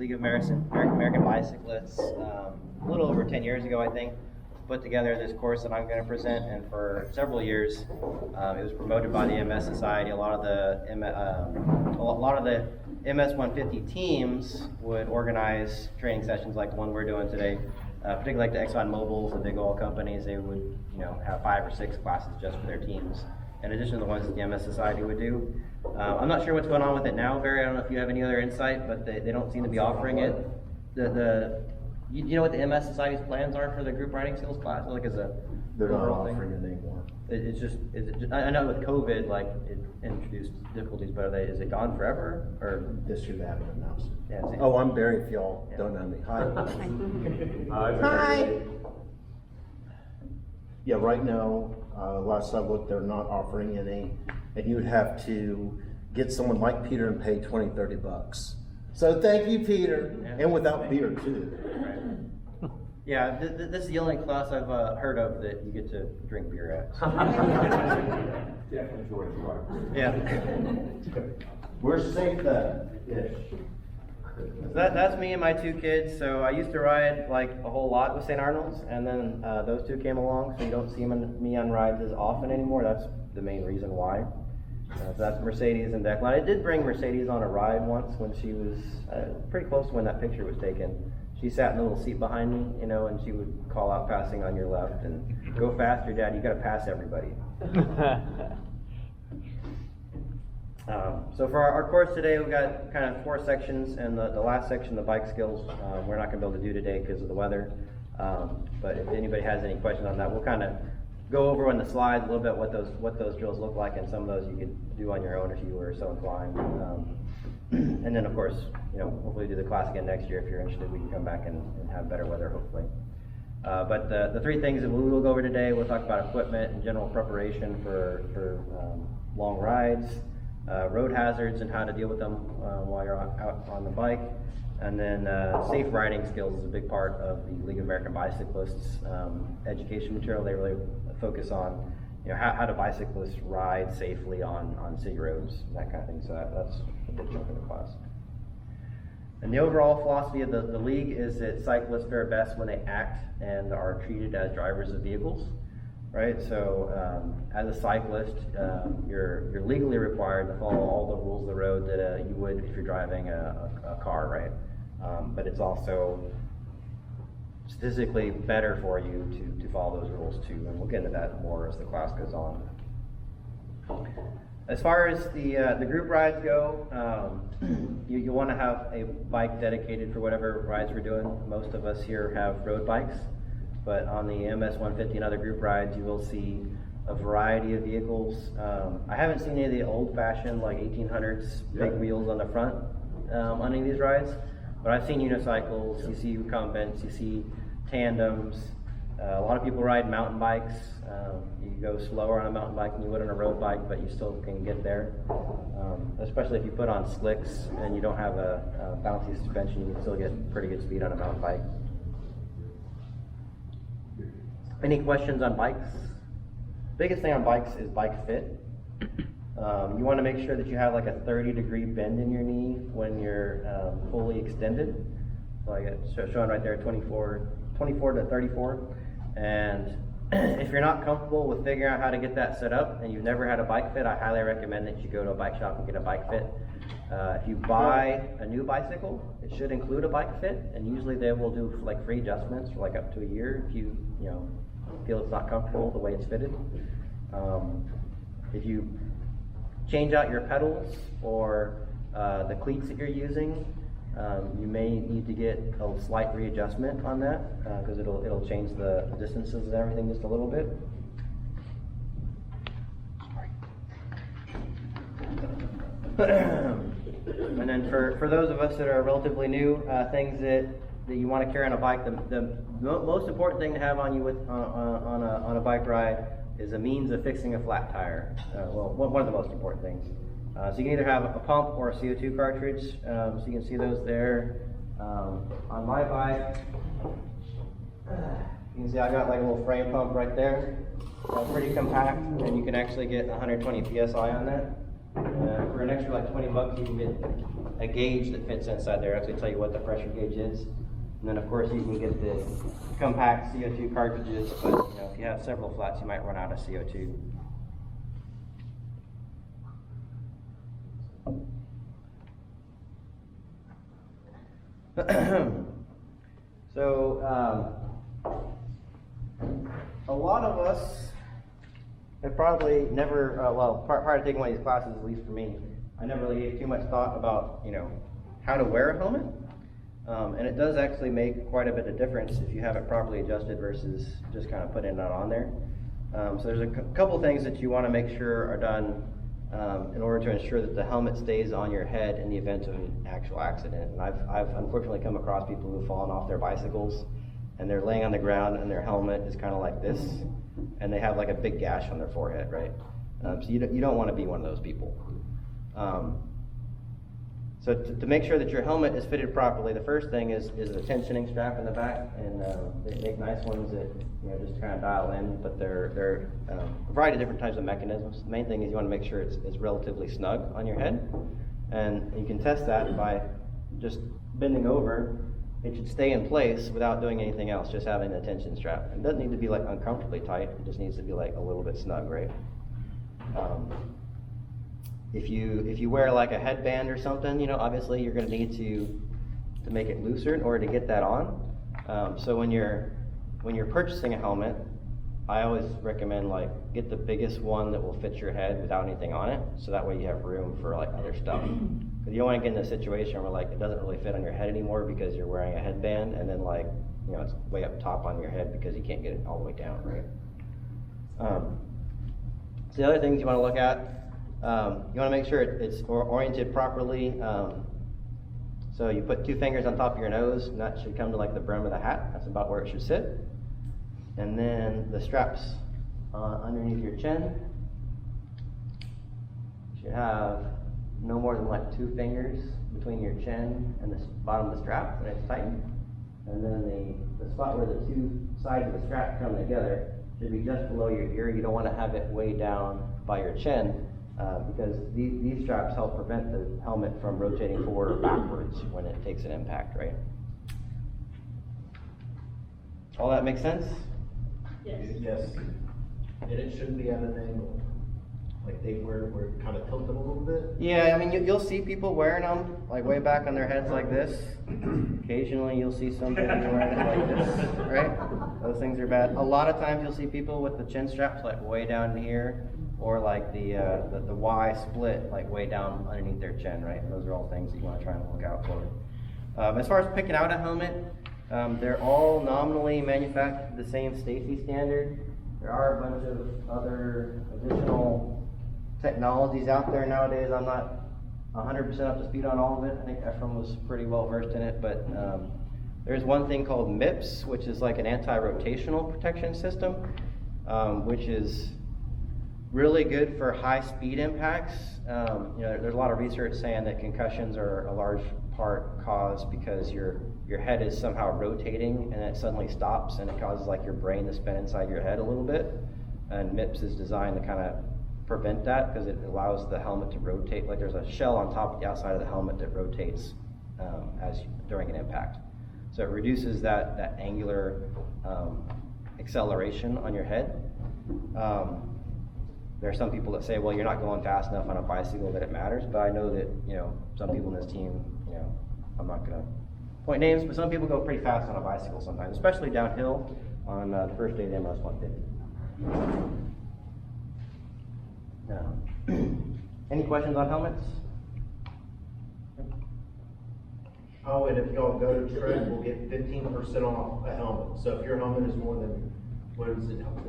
League of American Bicyclists a little over 10 years ago, I think, put together this course that I'm going to present, and for several years, it was promoted by the MS Society. A lot of the MS 150 teams would organize training sessions like the one we're doing today, particularly like the Exxon Mobils, the big oil companies. They would, have 5 or 6 classes just for their teams, in addition to the ones that the MS Society would do. I'm not sure what's going on with it now, Barry. I don't know if you have any other insight, but they don't seem to be offering it. You know what the MS Society's plans are for the group riding skills class? Like, they're not offering it anymore. I know with COVID, like, it introduced difficulties, but is it gone forever? Or This year they haven't announced it. Yeah, Oh, I'm Barry if y'all don't know me. Hi. Hi. Yeah, right now, last I looked, they're not offering any, and you would have to get someone like Peter and pay $20-30. So thank you, Peter, and without beer too. Right. Yeah, this is the only class I've heard of that you get to drink beer at. Definitely George Rock. Yeah. We're safe then. That's me and my 2 kids. So I used to ride like a whole lot with Saint Arnold's, and then those 2 came along, so you don't see me on rides as often anymore. That's the main reason why. So that's Mercedes and Declan. I did bring Mercedes on a ride once when she was pretty close to when that picture was taken. She sat in the little seat behind me, and she would call out passing on your left and go faster, Dad, you gotta pass everybody. So for our course today, we've got kind of 4 sections, and the last section, the bike skills, we're not gonna be able to do today because of the weather. But if anybody has any questions on that, we'll kind of go over on the slides a little bit what those drills look like, and some of those you could do on your own if you were so inclined. And then of course, hopefully do the class again next year. If you're interested, we can come back and have better weather, hopefully. But the 3 things that we'll go over today, we'll talk about equipment and general preparation for long rides, road hazards and how to deal with them while you're out on the bike, and then safe riding skills is a big part of the League of American Bicyclists education material. They really focus on how do bicyclists ride safely on city roads, that kind of thing. So that's a big chunk of the class. And the overall philosophy of the league is that cyclists fare best when they act and are treated as drivers of vehicles, right? So as a cyclist, you're legally required to follow all the rules of the road that you would if you're driving a car, right? But it's also statistically better for you to follow those rules too, and we'll get into that more as the class goes on. As far as the group rides go, you want to have a bike dedicated for whatever rides we're doing. Most of us here have road bikes, but on the MS 150 and other group rides, you will see a variety of vehicles. I haven't seen any of the old-fashioned, like 1800s, big wheels on the front on any of these rides, but I've seen unicycles, you see recumbents, you see tandems. A lot of people ride mountain bikes. You go slower on a mountain bike than you would on a road bike, but you still can get there. Especially if you put on slicks and you don't have a bouncy suspension, you can still get pretty good speed on a mountain bike. Any questions on bikes? Biggest thing on bikes is bike fit. You want to make sure that you have like a 30-degree bend in your knee when you're fully extended. So I got showing right there 24 to 34. And if you're not comfortable with figuring out how to get that set up and you've never had a bike fit, I highly recommend that you go to a bike shop and get a bike fit. If you buy a new bicycle, it should include a bike fit, and usually they will do like free adjustments for like up to a year if you feel it's not comfortable the way it's fitted. If you change out your pedals or the cleats that you're using, you may need to get a slight readjustment on that because it'll change the distances and everything just a little bit. And then for those of us that are relatively new, things that you want to carry on a bike, the most important thing to have on you on a bike ride is a means of fixing a flat tire. One of the most important things. So you can either have a pump or a CO2 cartridge. So you can see those there. On my bike, you can see I got like a little frame pump right there. Pretty compact, and you can actually get 120 PSI on that. For an extra like $20, you can get a gauge that fits inside there. Actually tell you what the pressure gauge is. And then of course you can get the compact CO2 cartridges, but if you have several flats, you might run out of CO2. So a lot of us have probably never, prior to taking one of these classes, at least for me, I never really gave too much thought about, how to wear a helmet. And it does actually make quite a bit of difference if you have it properly adjusted versus just kind of putting it on there. So there's a couple things that you want to make sure are done in order to ensure that the helmet stays on your head in the event of an actual accident. And I've unfortunately come across people who've fallen off their bicycles and they're laying on the ground and their helmet is kind of like this, and they have like a big gash on their forehead, right? So you don't want to be one of those people. So to make sure that your helmet is fitted properly, the first thing is the tensioning strap in the back, and they make nice ones that just kind of dial in, but they're a variety of different types of mechanisms. The main thing is you want to make sure it's relatively snug on your head, and you can test that by just bending over. It should stay in place without doing anything else, just having the tension strap. It doesn't need to be like uncomfortably tight, it just needs to be like a little bit snug, right? If you wear like a headband or something, obviously you're going to need to make it looser in order to get that on. So when you're purchasing a helmet, I always recommend like get the biggest one that will fit your head without anything on it, so that way you have room for like other stuff. Because you don't want to get in a situation where like it doesn't really fit on your head anymore because you're wearing a headband, and then like it's way up top on your head because you can't get it all the way down, right? So the other things you want to look at. You want to make sure it's oriented properly. So you put 2 fingers on top of your nose, and that should come to like the brim of the hat. That's about where it should sit. And then the straps underneath your chin should have no more than like 2 fingers between your chin and the bottom of the strap when it's tightened. And then the spot where the 2 sides of the strap come together should be just below your ear. You don't want to have it way down by your chin. Because these straps help prevent the helmet from rotating forward or backwards when it takes an impact, right? All that makes sense? Yes. And it shouldn't be at an angle. Like they were kind of tilted a little bit. Yeah, I mean, you'll see people wearing them like way back on their heads like this. Occasionally you'll see somebody wearing it like this, right? Those things are bad. A lot of times you'll see people with the chin straps like way down here, or like the Y split like way down underneath their chin, right? And those are all things that you want to try and look out for. As far as picking out a helmet, they're all nominally manufactured to the same safety standard. There are a bunch of other additional technologies out there nowadays. I'm not 100% up to speed on all of it. I think Ephraim was pretty well versed in it, but there's one thing called MIPS, which is like an anti-rotational protection system, which is really good for high speed impacts. There's a lot of research saying that concussions are a large part caused because your head is somehow rotating and it suddenly stops, and it causes like your brain to spin inside your head a little bit. And MIPS is designed to kind of prevent that because it allows the helmet to rotate. Like there's a shell on top of the outside of the helmet that rotates during an impact. So it reduces that angular acceleration on your head. There are some people that say, well, you're not going fast enough on a bicycle that it matters, but I know that, some people in this team, I'm not going to point names, but some people go pretty fast on a bicycle sometimes, especially downhill on the first day of the MS 150. Any questions on helmets? Oh, and if y'all go to Trek, we'll get 15% off a helmet. So if your helmet is more than, 4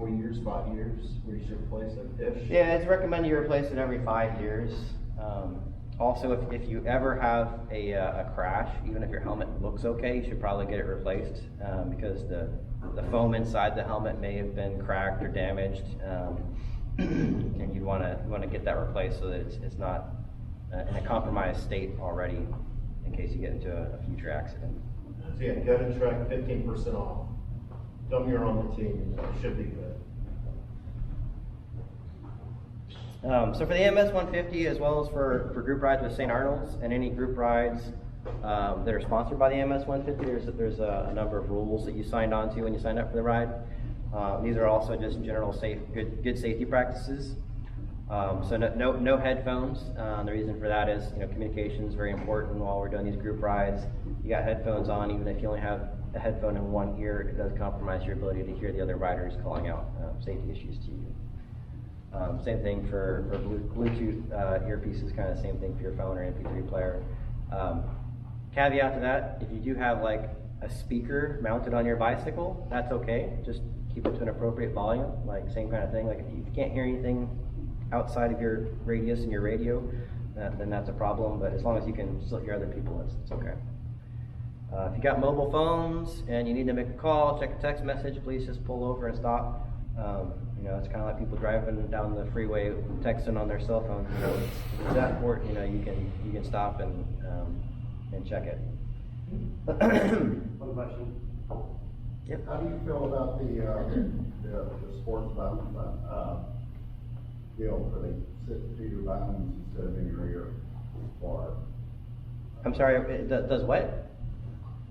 years, 5 years, where you should replace it? Yeah, it's recommended you replace it every 5 years. Also, if you ever have a crash, even if your helmet looks okay, you should probably get it replaced because the foam inside the helmet may have been cracked or damaged, and you want to get that replaced so that it's not in a compromised state already in case you get into a future accident. So yeah, go to Trek, 15% off. Tell me you're on the team, it should be good. So for the MS 150, as well as for group rides with Saint Arnold's and any group rides that are sponsored by the MS 150, there's a number of rules that you signed on to when you signed up for the ride. These are also just general good safety practices. So no headphones. The reason for that is, communication is very important while we're doing these group rides. You got headphones on, even if you only have a headphone in one ear, it does compromise your ability to hear the other riders calling out safety issues to you. Same thing for Bluetooth earpieces, kind of same thing for your phone or MP3 player. Caveat to that, if you do have like a speaker mounted on your bicycle, that's okay. Just keep it to an appropriate volume, like same kind of thing. Like if you can't hear anything outside of your radius and your radio, then that's a problem. But as long as you can still hear other people, it's okay. If you got mobile phones and you need to make a call, check a text message, please just pull over and stop. It's kind of like people driving down the freeway texting on their cell phones. It's that important. You can stop and check it. One question. Yep. How do you feel about the sports button deal where they sit to your buttons instead of in your ear? Or I'm sorry, it does what?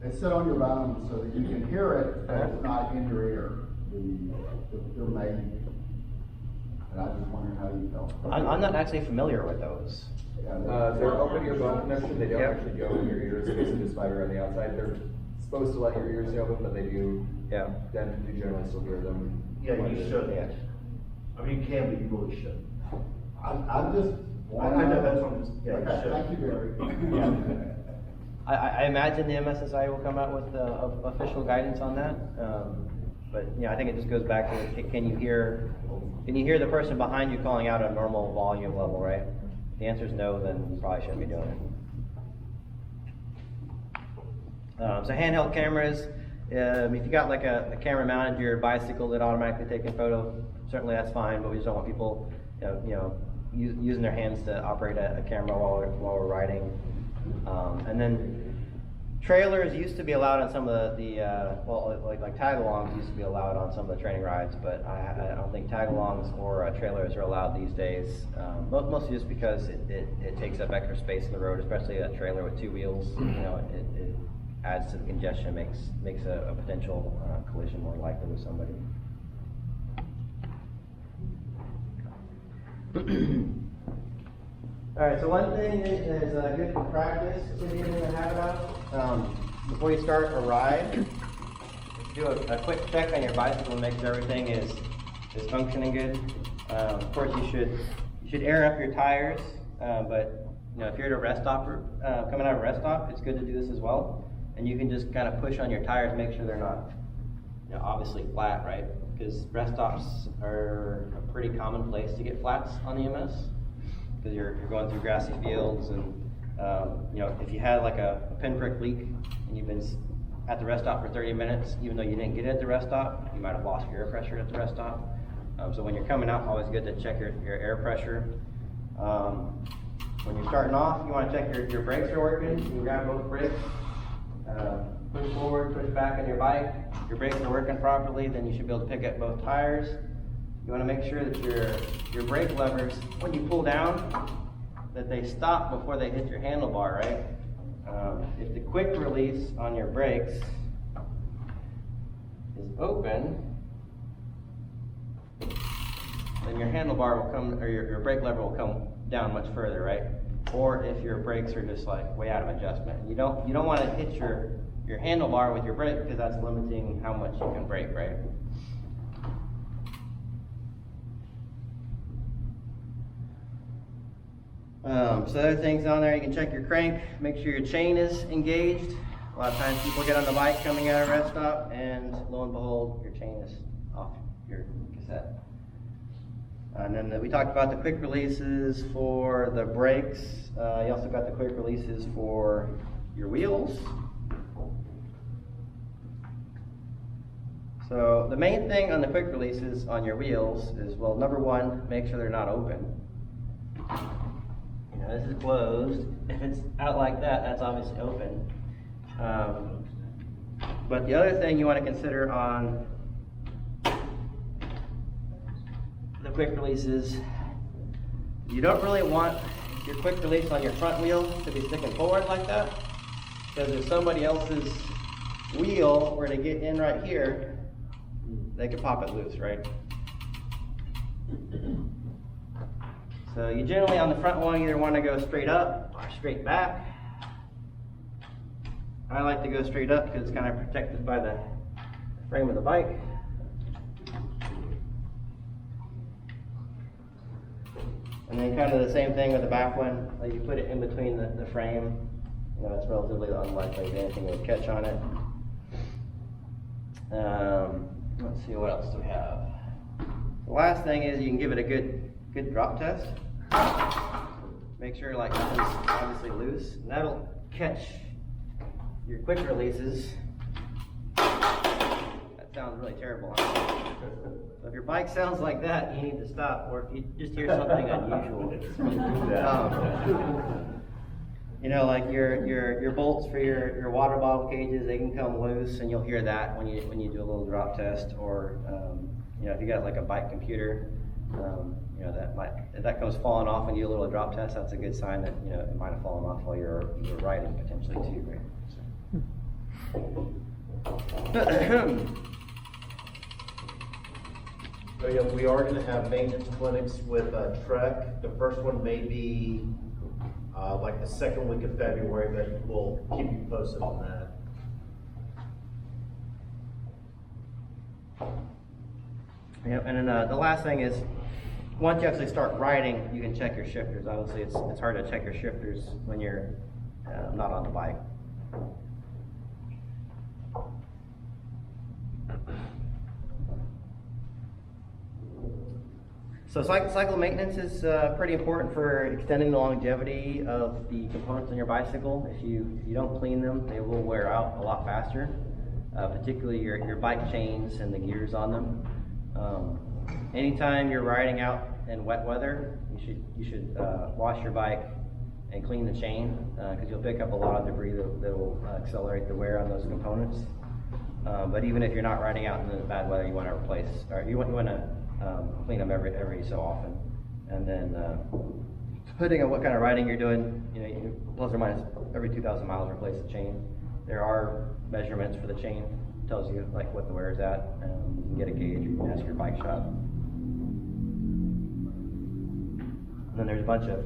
they sit on your buttons so that you can hear it, but it's not in your ear. They're made. And I just wondered how you felt. I'm not actually familiar with those. They're open earbone connection. They don't actually go in your ears. It's basically just fiber on the outside. They're supposed to let your ears stay open, but they do. Yeah. Then you generally still hear them. Yeah, you should. Yeah. I mean, you can, but you really should. I'm just. I know that's what I'm just, yeah, you Okay, should. thank you, Gary. I imagine the MSSI will come out with official guidance on that. But I think it just goes back to can you hear the person behind you calling out at a normal volume level, right? If the answer is no, then you probably shouldn't be doing it. So handheld cameras, if you got like a camera mounted to your bicycle that automatically takes a photo, certainly that's fine. But we just don't want people, using their hands to operate a camera while we're riding. And then trailers used to be allowed on some of like tag-alongs used to be allowed on some of the training rides, but I don't think tag-alongs or trailers are allowed these days. Mostly just because it takes up extra space in the road, especially a trailer with two wheels. It adds to the congestion, makes a potential collision more likely with somebody. All right, so one thing that is good practice to be in the habit of, before you start a ride, do a quick check on your bicycle and make sure everything is functioning good. Of course, you should air up your tires, but if you're at a rest stop, coming out of a rest stop, it's good to do this as well. And you can just kind of push on your tires, make sure they're not, obviously flat, right? Because rest stops are a pretty common place to get flats on the EMS. Because you're going through grassy fields, and if you had like a pinprick leak and you've been at the rest stop for 30 minutes, even though you didn't get it at the rest stop, you might have lost your air pressure at the rest stop. So when you're coming out, always good to check your air pressure. When you're starting off, you want to check your brakes are working. You can grab both brakes, push forward, push back on your bike. If your brakes are working properly, then you should be able to pick up both tires. You want to make sure that your brake levers, when you pull down, that they stop before they hit your handlebar, right? If the quick release on your brakes is open, then your handlebar will come, or your brake lever will come down much further, right? Or if your brakes are just like way out of adjustment. You don't want to hit your handlebar with your brake because that's limiting how much you can brake, right? So other things on there, you can check your crank, make sure your chain is engaged. A lot of times people get on the bike coming out of a rest stop, and lo and behold, your chain is off your cassette. And then we talked about the quick releases for the brakes. You also got the quick releases for your wheels. So the main thing on the quick releases on your wheels is, well, number one, make sure they're not open. This is closed. If it's out like that, that's obviously open. But the other thing you want to consider on the quick releases You don't really want your quick release on your front wheel to be sticking forward like that, because if somebody else's wheel were to get in right here, they could pop it loose, right? So you generally on the front one either want to go straight up or straight back. I like to go straight up because it's kind of protected by the frame of the bike. And then kind of the same thing with the back one, like you put it in between the frame. You know, it's relatively unlikely that anything would catch on it. Let's see, what else do we have? The last thing is you can give it a good drop test. Make sure like nothing's obviously loose, and that'll catch your quick releases. That sounds really terrible. So if your bike sounds like that, you need to stop, or if you just hear something unusual. You know, like your bolts for your water bottle cages, they can come loose, and you'll hear that when you do a little drop test. Or you know, if you got like a bike computer, you know, if that comes falling off and you do a little drop test, that's a good sign that, you know, it might have fallen off while you're riding potentially too, right? So yeah, we are gonna have maintenance clinics with Trek. The first one may be like the second week of February, but we'll keep you posted on that. Yeah, and then the last thing is, once you actually start riding, you can check your shifters. Obviously, it's hard to check your shifters when you're not on the bike. So cycle maintenance is pretty important for extending the longevity of the components on your bicycle. If you don't clean them, they will wear out a lot faster, particularly your bike chains and the gears on them. Anytime you're riding out in wet weather, you should wash your bike and clean the chain, because you'll pick up a lot of debris that will accelerate the wear on those components. But even if you're not riding out in the bad weather, you want to replace, or you want to clean them every so often. And then depending on what kind of riding you're doing, you know, plus or minus every 2,000 miles replace the chain. There are measurements for the chain. It tells you like what the wear is at, and you can get a gauge, or you can ask your bike shop. And then there's a bunch of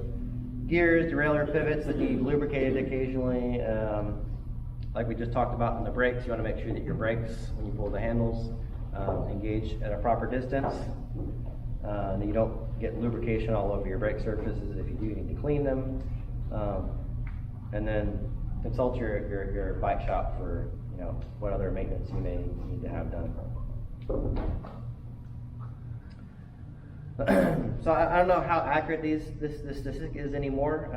gears, derailleur pivots that need lubricated occasionally. Like we just talked about in the brakes, you want to make sure that your brakes, when you pull the handles, engage at a proper distance. That you don't get lubrication all over your brake surfaces. If you do, you need to clean them. And then consult your bike shop for, you know, what other maintenance you may need to have done. So I don't know how accurate this statistic is anymore.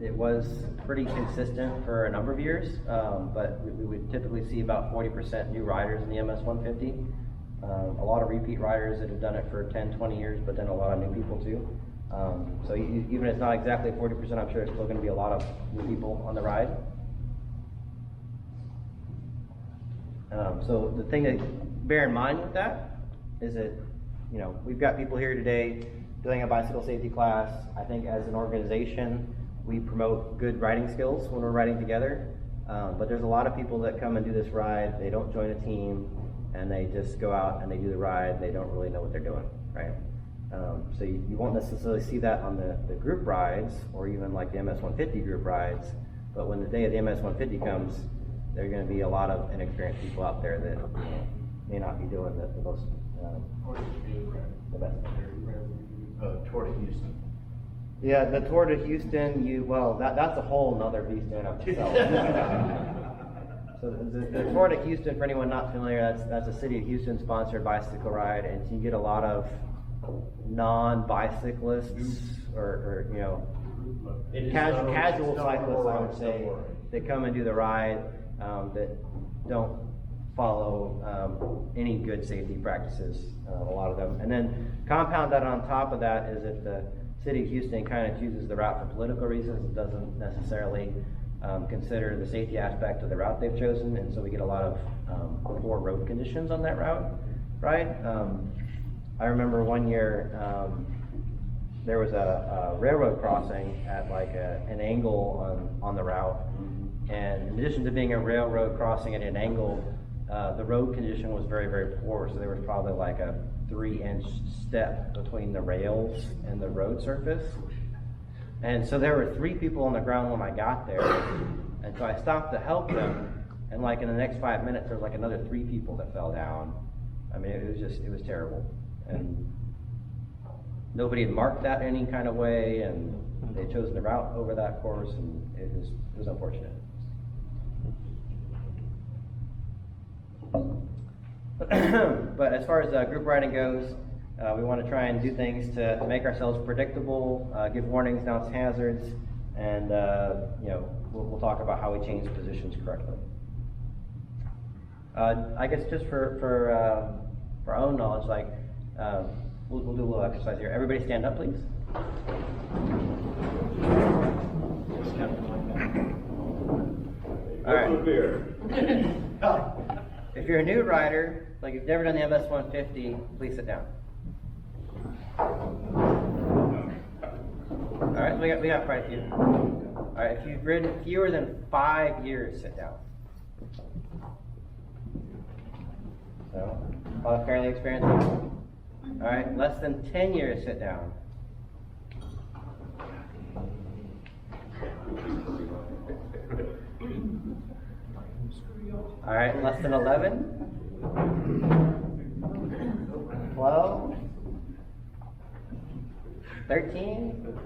It was pretty consistent for a number of years, but we would typically see about 40% new riders in the MS-150. A lot of repeat riders that have done it for 10, 20 years, but then a lot of new people too. So even if it's not exactly 40%, I'm sure it's still going to be a lot of new people on the ride. So the thing to bear in mind with that is that, you know, we've got people here today doing a bicycle safety class. I think as an organization, we promote good riding skills when we're riding together. But there's a lot of people that come and do this ride, they don't join a team, and they just go out and they do the ride, they don't really know what they're doing, right? So you won't necessarily see that on the group rides, or even like the MS-150 group rides, but when the day of the MS-150 comes, there are going to be a lot of inexperienced people out there that, you know, may not be doing the most, the best. Tour to Houston. Yeah, the Tour to Houston, that's a whole nother beast in and of itself. So the Tour to Houston, for anyone not familiar, that's a City of Houston sponsored bicycle ride, and you get a lot of non-bicyclists or you know, casual cyclists, I would say, that come and do the ride that don't follow any good safety practices, a lot of them. And then compound that on top of that is that the City of Houston kind of chooses the route for political reasons. It doesn't necessarily consider the safety aspect of the route they've chosen, and so we get a lot of poor road conditions on that route, right? I remember one year there was a railroad crossing at like an angle on the route. And in addition to being a railroad crossing at an angle, the road condition was very, very poor. So there was probably like a 3-inch step between the rails and the road surface. And so there were 3 people on the ground when I got there. And so I stopped to help them. And like in the next 5 minutes, there was like another 3 people that fell down. I mean, it was terrible. And nobody had marked that any kind of way, and they'd chosen the route over that course, and it was unfortunate. But as far as group riding goes, we want to try and do things to make ourselves predictable, give warnings, announce hazards, and we'll talk about how we change positions correctly. I guess just for our own knowledge, like we'll do a little exercise here. Everybody stand up, please. All right. If you're a new rider, like you've never done the MS 150, please sit down. All right, we got quite a few. All right, if you've ridden fewer than 5 years, sit down. So, a lot of fairly experienced people. All right, less than 10 years, sit down. All right, less than 11. 12. 13.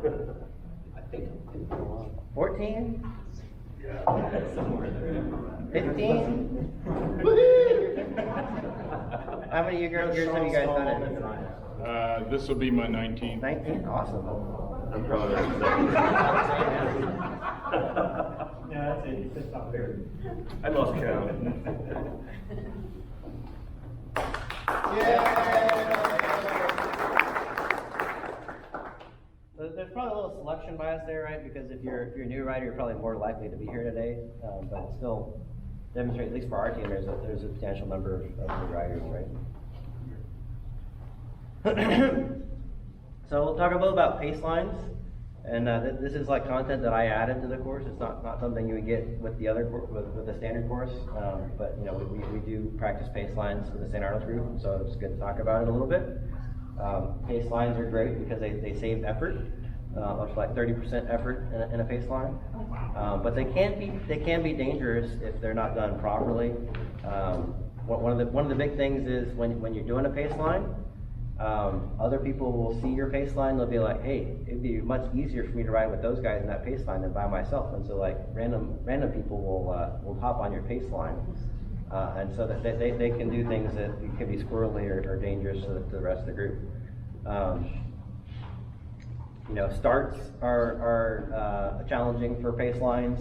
14. 15. How many years have you guys done it? This will be my 19th. 19? Awesome. I'm probably yeah, that's it. That's not fair. I lost count. So there's probably a little selection bias there, right? Because if you're a new rider, you're probably more likely to be here today. But it still demonstrates, at least for our team, there's a substantial number of new riders, right? So we'll talk a little about pace lines. And this is like content that I added to the course. It's not something you would get with the other with the standard course. But we do practice pace lines with the Saint Arnold group, so it's good to talk about it a little bit. Pace lines are great because they save effort, up to like 30% effort in a pace line. But they can be dangerous if they're not done properly. One of the big things is when you're doing a pace line, other people will see your pace line. They'll be like, "Hey, it'd be much easier for me to ride with those guys in that pace line than by myself." And so, like random people will hop on your pace line, and so that they can do things that can be squirrely or dangerous to the rest of the group. Starts are challenging for pace lines.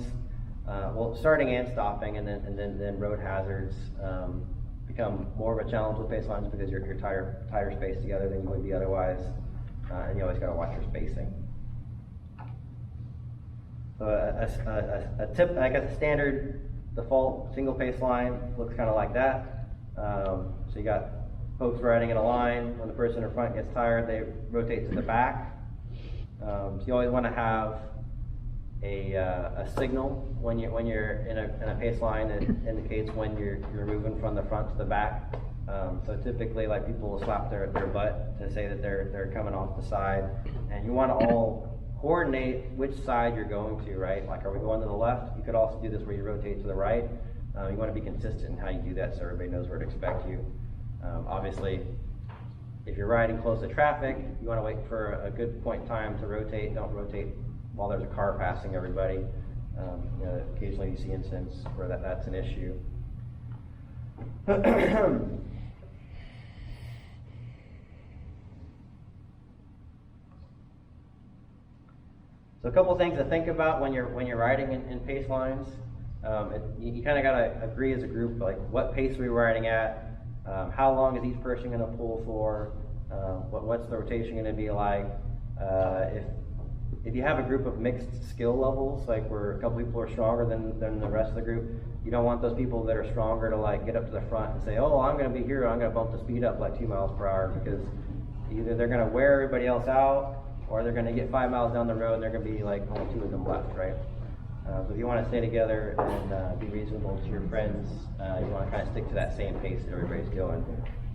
Well, starting and stopping, and then road hazards. Become more of a challenge with pace lines because you're tighter spaced together than you would be otherwise, and you always got to watch your spacing. So a tip, I guess, a standard default single pace line looks kind of like that. So you got folks riding in a line. When the person in front gets tired, they rotate to the back. So you always want to have a signal when you're in a pace line that indicates when you're moving from the front to the back. So typically, like, people will slap their butt to say that they're coming off the side, and you want to all coordinate which side you're going to, right? Like, are we going to the left? You could also do this where you rotate to the right. You want to be consistent in how you do that so everybody knows where to expect you. Obviously, if you're riding close to traffic, you want to wait for a good point in time to rotate. Don't rotate while there's a car passing everybody. Occasionally you see incidents where that's an issue. So a couple things to think about when you're riding in pace lines. You kind of got to agree as a group, like, what pace are we riding at? How long is each person going to pull for? What's the rotation going to be like? If you have a group of mixed skill levels, like where a couple people are stronger than the rest of the group, you don't want those people that are stronger to like get up to the front and say, "Oh, I'm going to be here. I'm going to bump the speed up like 2 miles per hour," because either they're going to wear everybody else out, or they're gonna get 5 miles down the road and they're gonna be like only 2 of them left, right? So if you wanna stay together and be reasonable to your friends, you wanna kinda stick to that same pace that everybody's going.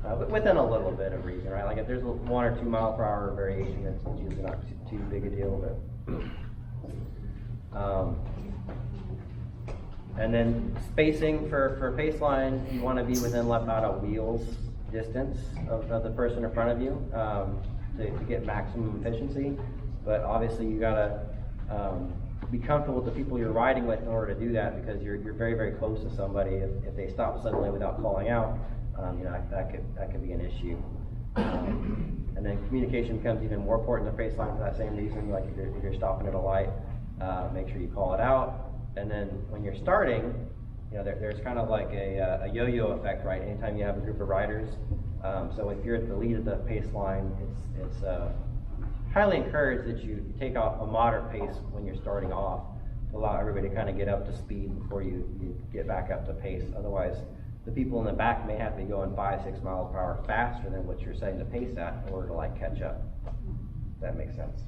But within a little bit of reason, right? Like if there's a 1 or 2 mile per hour variation, it's usually not too big a deal, but. And then spacing for pace line, you want to be within about a wheel's distance of the person in front of you to get maximum efficiency. But obviously you gotta be comfortable with the people you're riding with in order to do that, because you're very, very close to somebody. If they stop suddenly without calling out, that could be an issue. And then communication becomes even more important in the pace line for that same reason. Like if you're stopping at a light, make sure you call it out. And then when you're starting, there's kind of like a yo-yo effect, right? Anytime you have a group of riders. So if you're at the lead of the pace line, it's highly encouraged that you take out a moderate pace when you're starting off to allow everybody to kind of get up to speed before you get back up to pace. Otherwise, the people in the back may have to be going 5-6 miles per hour faster than what you're setting the pace at in order to catch up. If that makes sense.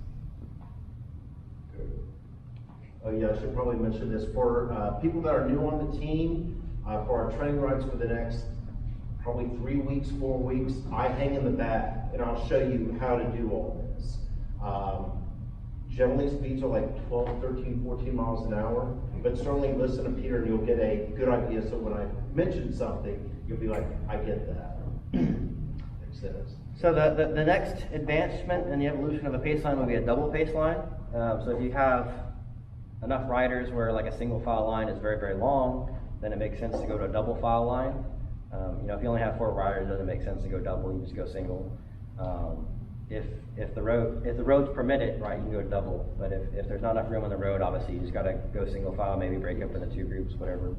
Oh yeah, I should probably mention this for people that are new on the team. For our training rides for the next probably 3 weeks, 4 weeks, I hang in the back and I'll show you how to do all this. Generally speeds are like 12, 13, 14 miles an hour, but certainly listen to Peter and you'll get a good idea. So when I mention something, you'll be like, I get that. Makes sense. So the next advancement in the evolution of a pace line would be a double pace line. So if you have enough riders where like a single file line is very, very long, then it makes sense to go to a double file line. If you only have 4 riders, it doesn't make sense to go double, you just go single. If the road's permitted, right, you can go double. But if there's not enough room on the road, obviously you just gotta go single file, maybe break up into 2 groups, whatever.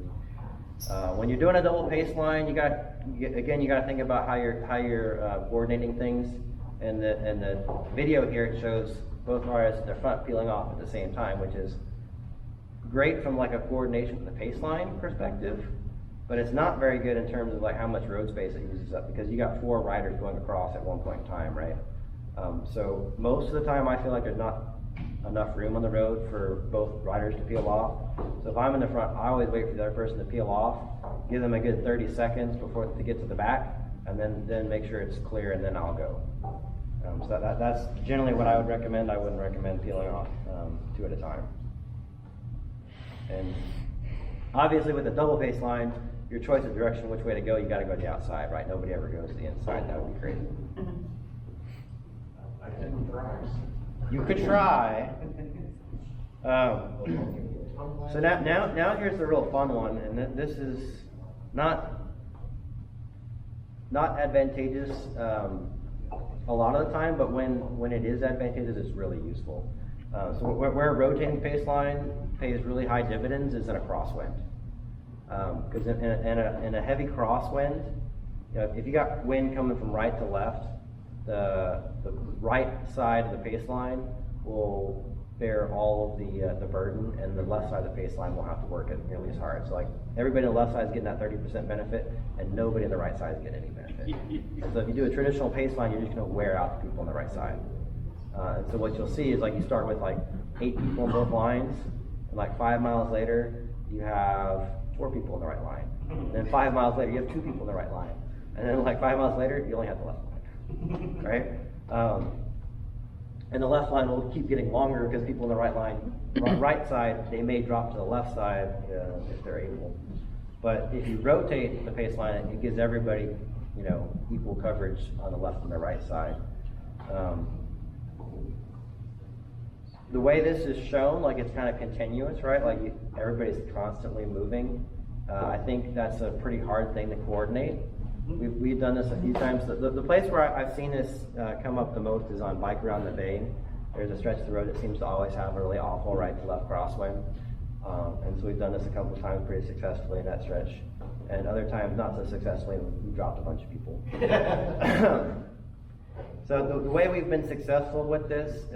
When you're doing a double pace line, you gotta think about how you're coordinating things. And the video here, it shows both riders at the front peeling off at the same time, which is great from like a coordination from the pace line perspective, but it's not very good in terms of like how much road space it uses up, because you got 4 riders going across at one point in time, right? So most of the time I feel like there's not enough room on the road for both riders to peel off. So if I'm in the front, I always wait for the other person to peel off, give them a good 30 seconds before to get to the back, and then make sure it's clear, and then I'll go. So that's generally what I would recommend. I wouldn't recommend peeling off 2 at a time. And obviously with a double pace line, your choice of direction, which way to go, you got to go to the outside, right? Nobody ever goes to the inside. That would be crazy. I can try. You could try. So now here's the real fun one, and this is not advantageous a lot of the time, but when it is advantageous, it's really useful. So where a rotating pace line pays really high dividends is in a crosswind. Because in a heavy crosswind, if you got wind coming from right to left, the right side of the pace line will bear all of the burden, and the left side of the pace line will have to work it nearly as hard. So like everybody on the left side is getting that 30% benefit, and nobody on the right side is getting any benefit. So if you do a traditional pace line, you're just going to wear out the people on the right side. And so what you'll see is like you start with like 8 people on both lines, and like 5 miles later you have 4 people in the right line. And then 5 miles later you have 2 people in the right line. And then like 5 miles later you only have the left line, right? And the left line will keep getting longer because people in the right line, right side, they may drop to the left side if they're able. But if you rotate the pace line, it gives everybody, equal coverage on the left and the right side. The way this is shown, like it's kind of continuous, right? Like everybody's constantly moving. I think that's a pretty hard thing to coordinate. We've done this a few times. The place where I've seen this come up the most is on Bike Around the Bay. There's a stretch of the road that seems to always have a really awful right to left crosswind. And so we've done this a couple of times pretty successfully in that stretch. And other times not so successfully, we dropped a bunch of people. So the way we've been successful with this,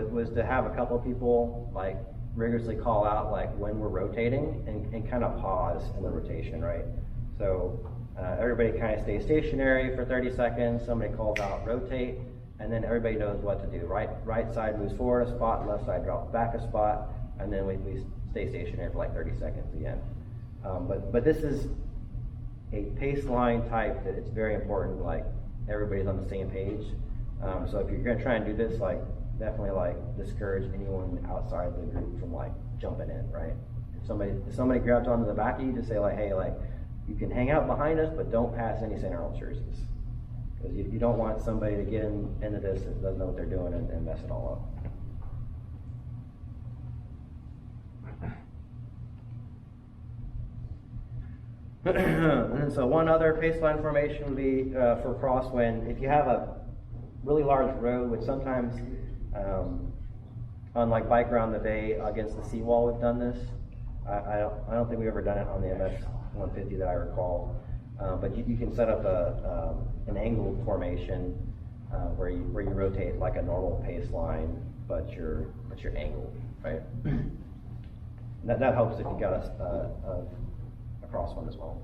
was to have a couple of people like rigorously call out like when we're rotating and kind of pause in the rotation, right? So everybody kind of stays stationary for 30 seconds, somebody calls out rotate, and then everybody knows what to do. Right side moves forward a spot, left side drops back a spot, and then we stay stationary for like 30 seconds again. But this is a pace line type that it's very important, like everybody's on the same page. So if you're gonna try and do this, like definitely like discourage anyone outside the group from like jumping in, right? If somebody grabs onto the back of you, just say like, hey, like you can hang out behind us, but don't pass any Saint Arnold jerseys. Because you don't want somebody to get into this that doesn't know what they're doing and mess it all up. And then so one other pace line formation would be for crosswind. If you have a really large road, which sometimes on like bike around the bay against the seawall, we've done this. I don't think we've ever done it on the MS 150 that I recall. But you can set up an angled formation where you rotate like a normal pace line, but you're angled, right? That helps if you got a crosswind as well.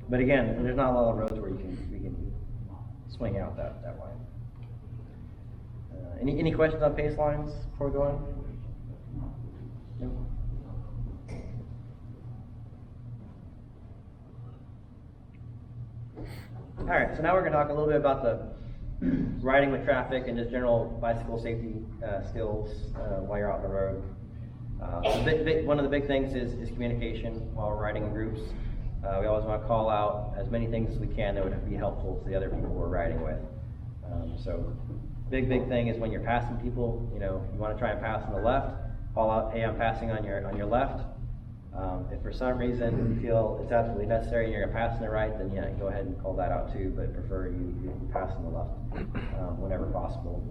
But again, there's not a lot of roads where you can swing out that way. Any questions on pace lines before we go on? No? All right, so now we're going to talk a little bit about the riding with traffic and just general bicycle safety skills while you're out on the road. One of the big things is communication while we're riding in groups. We always want to call out as many things as we can that would be helpful to the other people we're riding with. So big thing is when you're passing people, you want to try and pass on the left, call out, hey, I'm passing on your left. If for some reason you feel it's absolutely necessary and you're going to pass on the right, then yeah, go ahead and call that out too, but prefer you pass on the left whenever possible.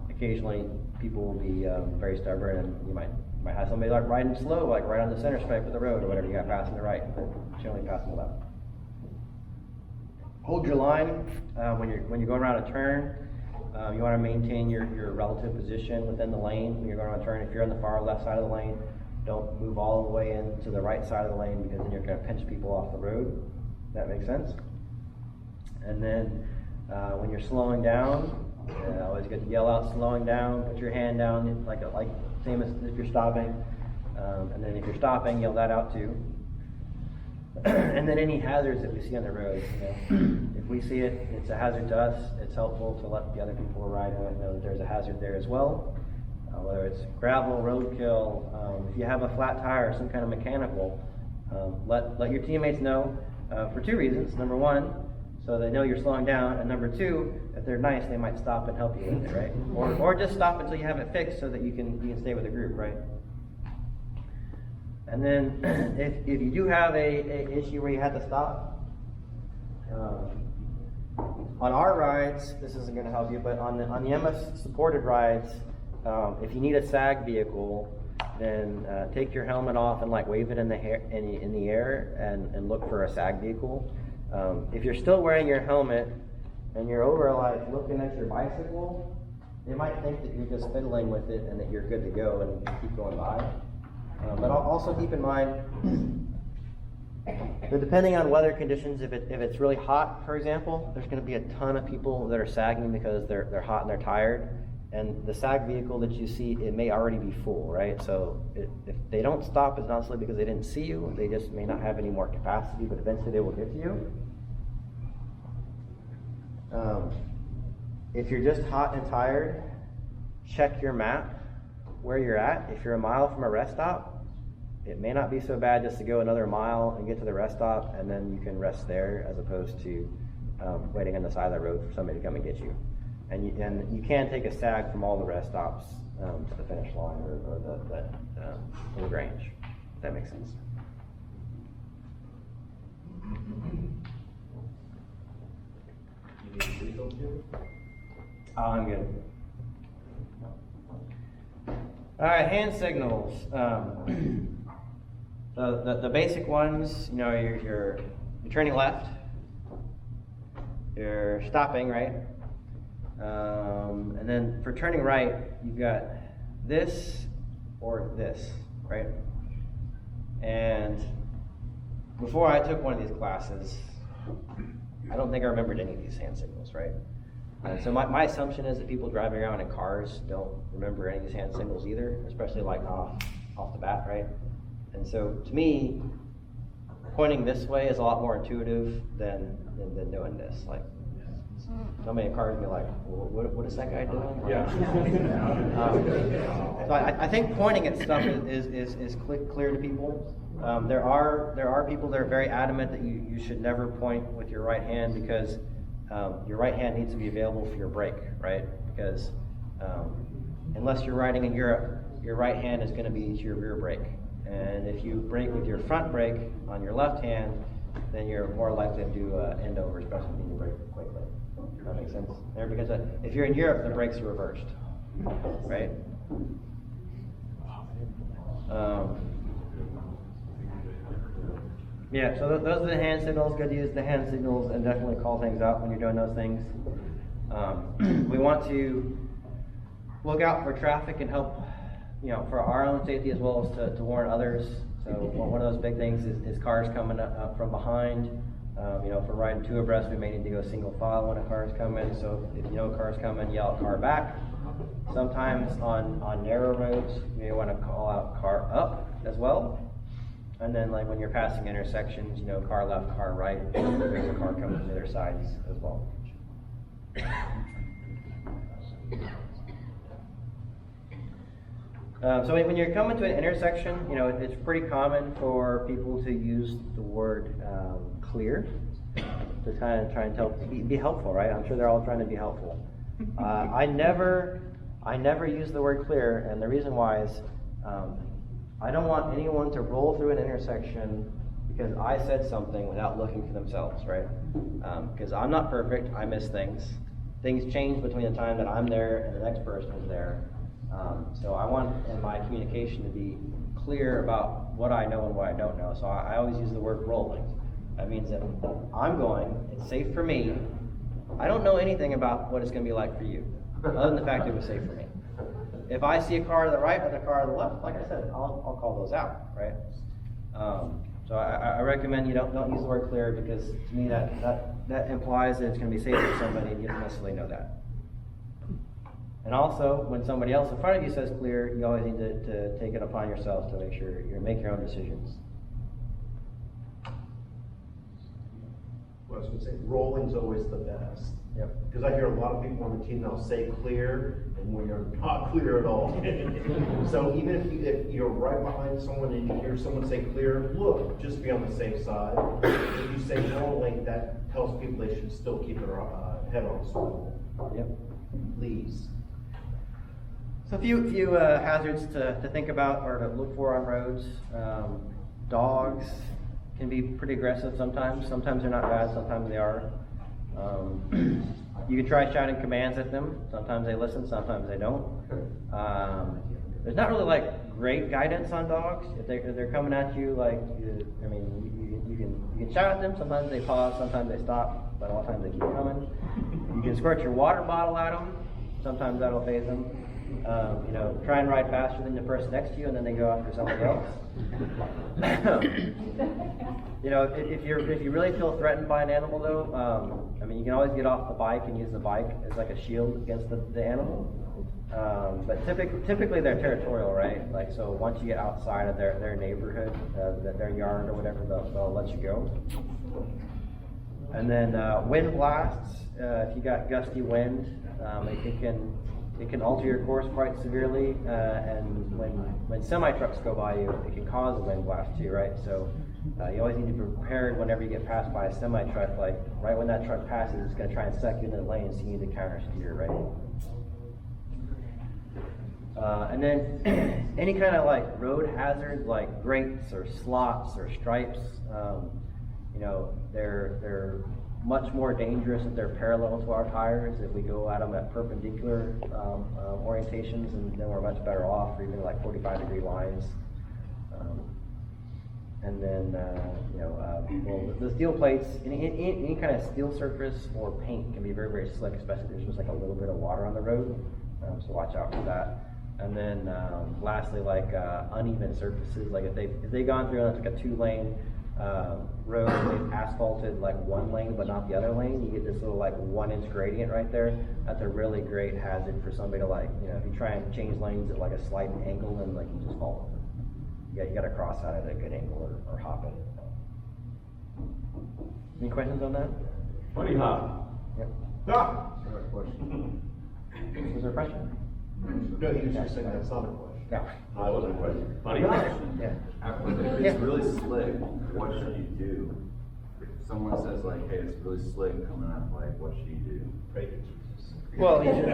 Occasionally people will be very stubborn, and you might have somebody like riding slow, like right on the center stripe of the road or whatever, you got passing the right, but generally passing the left. Hold your line when you're going around a turn. You want to maintain your relative position within the lane when you're going around a turn. If you're on the far left side of the lane, don't move all the way into the right side of the lane, because then you're going to pinch people off the road. That makes sense. And then when you're slowing down, always good to yell out slowing down, put your hand down like same as if you're stopping. And then if you're stopping, yell that out too. And then any hazards that we see on the road, if we see it's a hazard to us, it's helpful to let the other people we're riding with know that there's a hazard there as well. Whether it's gravel, roadkill, if you have a flat tire or some kind of mechanical, let your teammates know for two reasons. Number one, so they know you're slowing down, and number two, if they're nice, they might stop and help you with it, right? Or just stop until you have it fixed so that you can stay with the group, right? And then if you do have a issue where you had to stop, on our rides, this isn't going to help you, but on the MS supported rides, if you need a SAG vehicle, then take your helmet off and like wave it in the air and look for a SAG vehicle. If you're still wearing your helmet and you're over like looking at your bicycle, they might think that you're just fiddling with it and that you're good to go and keep going by. But also keep in mind that depending on weather conditions, if it's really hot, for example, there's going to be a ton of people that are sagging because they're hot and they're tired. And the SAG vehicle that you see, it may already be full, right? So if they don't stop, it's not necessarily because they didn't see you. They just may not have any more capacity, but eventually they will get to you. If you're just hot and tired, check your map where you're at. If you're a mile from a rest stop, it may not be so bad just to go another mile and get to the rest stop, and then you can rest there as opposed to waiting on the side of the road for somebody to come and get you. And you can take a SAG from all the rest stops to the finish line or the range. If that makes sense. You need to refill too? Oh, I'm good. All right, hand signals. The basic ones, you're turning left, you're stopping, right? And then for turning right, you've got this or this, right? And before I took one of these classes, I don't think I remembered any of these hand signals, right? So my assumption is that people driving around in cars don't remember any of these hand signals either, especially like off the bat, right? And so to me, pointing this way is a lot more intuitive than doing this. Like, so many cars be like, well, what is that guy doing? Yeah. So I think pointing at stuff is clear to people. There are people that are very adamant that you should never point with your right hand because your right hand needs to be available for your brake, right? Because unless you're riding in Europe, your right hand is going to be your rear brake. And if you brake with your front brake on your left hand, then you're more likely to do end over, especially when you brake quickly. Does that make sense? There, because if you're in Europe, the brakes are reversed, right? Yeah, so those are the hand signals. Good to use the hand signals and definitely call things out when you're doing those things. We want to look out for traffic and help, for our own safety as well as to warn others. So one of those big things is cars coming up from behind. If we're riding two abreast, we may need to go single file when a car is coming. So if you know a car is coming, yell at car back. Sometimes on narrow roads, you may want to call out car up as well. And then like when you're passing intersections, car left, car right, there's a car coming from the other sides as well. So when you're coming to an intersection, it's pretty common for people to use the word clear to kind of try and be helpful, right? I'm sure they're all trying to be helpful. I never use the word clear, and the reason why is I don't want anyone to roll through an intersection because I said something without looking for themselves, right? Because I'm not perfect, I miss things. Things change between the time that I'm there and the next person is there. So I want in my communication to be clear about what I know and what I don't know. So I always use the word rolling. That means that I'm going, it's safe for me. I don't know anything about what it's going to be like for you, other than the fact it was safe for me. If I see a car to the right or the car to the left, like I said, I'll call those out, right? So I recommend you don't use the word clear because to me that implies that it's going to be safe for somebody and you don't necessarily know that. And also, when somebody else in front of you says clear, you always need to take it upon yourself to make sure you make your own decisions. Well, I was going to say, rolling's always the best. Yep. Because I hear a lot of people on the team now say clear, and when you're not clear at all. So even if you're right behind someone and you hear someone say clear, look, just be on the safe side. If you say rolling, that tells people they should still keep their head on the swivel. Yep. Please. So a few hazards to think about or to look for on roads. Dogs can be pretty aggressive sometimes. Sometimes they're not bad, sometimes they are. You can try shouting commands at them. Sometimes they listen, sometimes they don't. There's not really like great guidance on dogs. If they're coming at you, you can shout at them. Sometimes they pause, sometimes they stop, but a lot of times they keep coming. You can squirt your water bottle at them. Sometimes that'll faze them. Try and ride faster than the person next to you, and then they go after somebody else. If you really feel threatened by an animal, though, you can always get off the bike and use the bike as like a shield against the animal. But typically they're territorial, right? Like, so once you get outside of their neighborhood, their yard or whatever, they'll let you go. And then wind blasts. If you got gusty wind, it can alter your course quite severely, and when semi-trucks go by you, it can cause a wind blast too, right? So you always need to be prepared whenever you get passed by a semi-truck, like right when that truck passes, it's going to try and suck you into the lane, so you need to counter steer, right? And then any kind of like road hazards, like grates or slots or stripes, they're much more dangerous if they're parallel to our tires. If we go at them at perpendicular orientations, and then we're much better off, or even like 45-degree lines. And then, the steel plates, any kind of steel surface or paint can be very, very slick, especially if there's just like a little bit of water on the road. So watch out for that. And then, lastly, like uneven surfaces, like if they've gone through and it's like a 2-lane road, they've asphalted like one lane but not the other lane, you get this little like 1-inch gradient right there. That's a really great hazard for somebody to like, if you try and change lanes at like a slight angle, then like you just fall over. You gotta cross out at a good angle or hop it. Any questions on that? Bunny hop. Yep. Ah! Was there a question? No, he was just saying that's not a question. No. No, that wasn't a question. Bunny hop. Yeah. If Yeah. it's really slick, what should you do? If someone says like, hey, it's really slick coming up, like, what should you do? Pray to Jesus. Well, you should.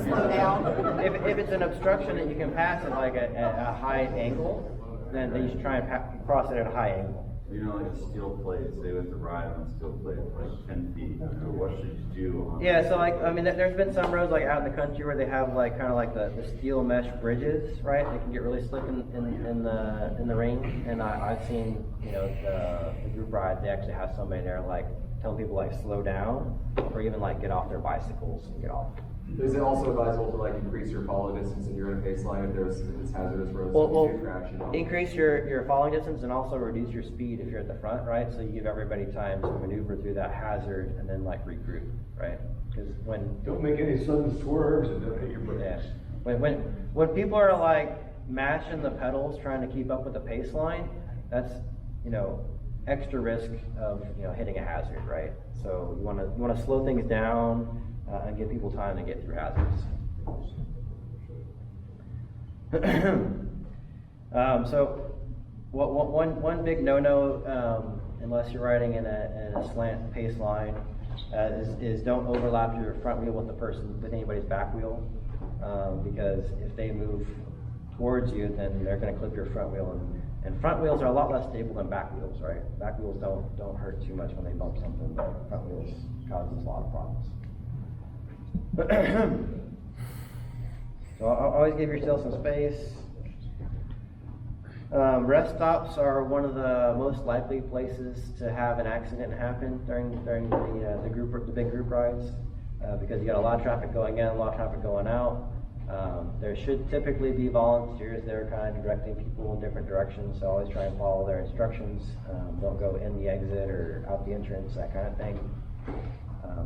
Slow down. If it's an obstruction that you can pass at like a high angle, then you should try and cross it at a high angle. You know, like a steel plate, say we have to ride on a steel plate for like 10 feet, so what should you do on? Yeah, so like, I mean, there's been some roads like out in the country where they have like kind of like the steel mesh bridges, right? They can get really slick in the rain, and I've seen, the group rides, they actually have somebody there like telling people like slow down, or even like get off their bicycles and get off. Is it also advisable to like increase your follow distance if you're in a pace line if it's hazardous roads? Well, traction? increase your following distance and also reduce your speed if you're at the front, right? So you give everybody time to maneuver through that hazard and then like regroup, right? Because when Don't make any sudden swerves and don't hit your brakes. yeah, when people are like mashing the pedals trying to keep up with the pace line, that's extra risk of hitting a hazard, right? So you want to slow things down and give people time to get through hazards. So one big no-no, unless you're riding in a slant pace line, is don't overlap your front wheel with anybody's back wheel, because if they move towards you, then they're going to clip your front wheel, and front wheels are a lot less stable than back wheels, right? Back wheels don't hurt too much when they bump something, but front wheels causes a lot of problems. So always give yourself some space. Rest stops are one of the most likely places to have an accident happen during the big group rides, because you got a lot of traffic going in, a lot of traffic going out. There should typically be volunteers there kind of directing people in different directions, so always try and follow their instructions. Don't go in the exit or out the entrance, that kind of thing.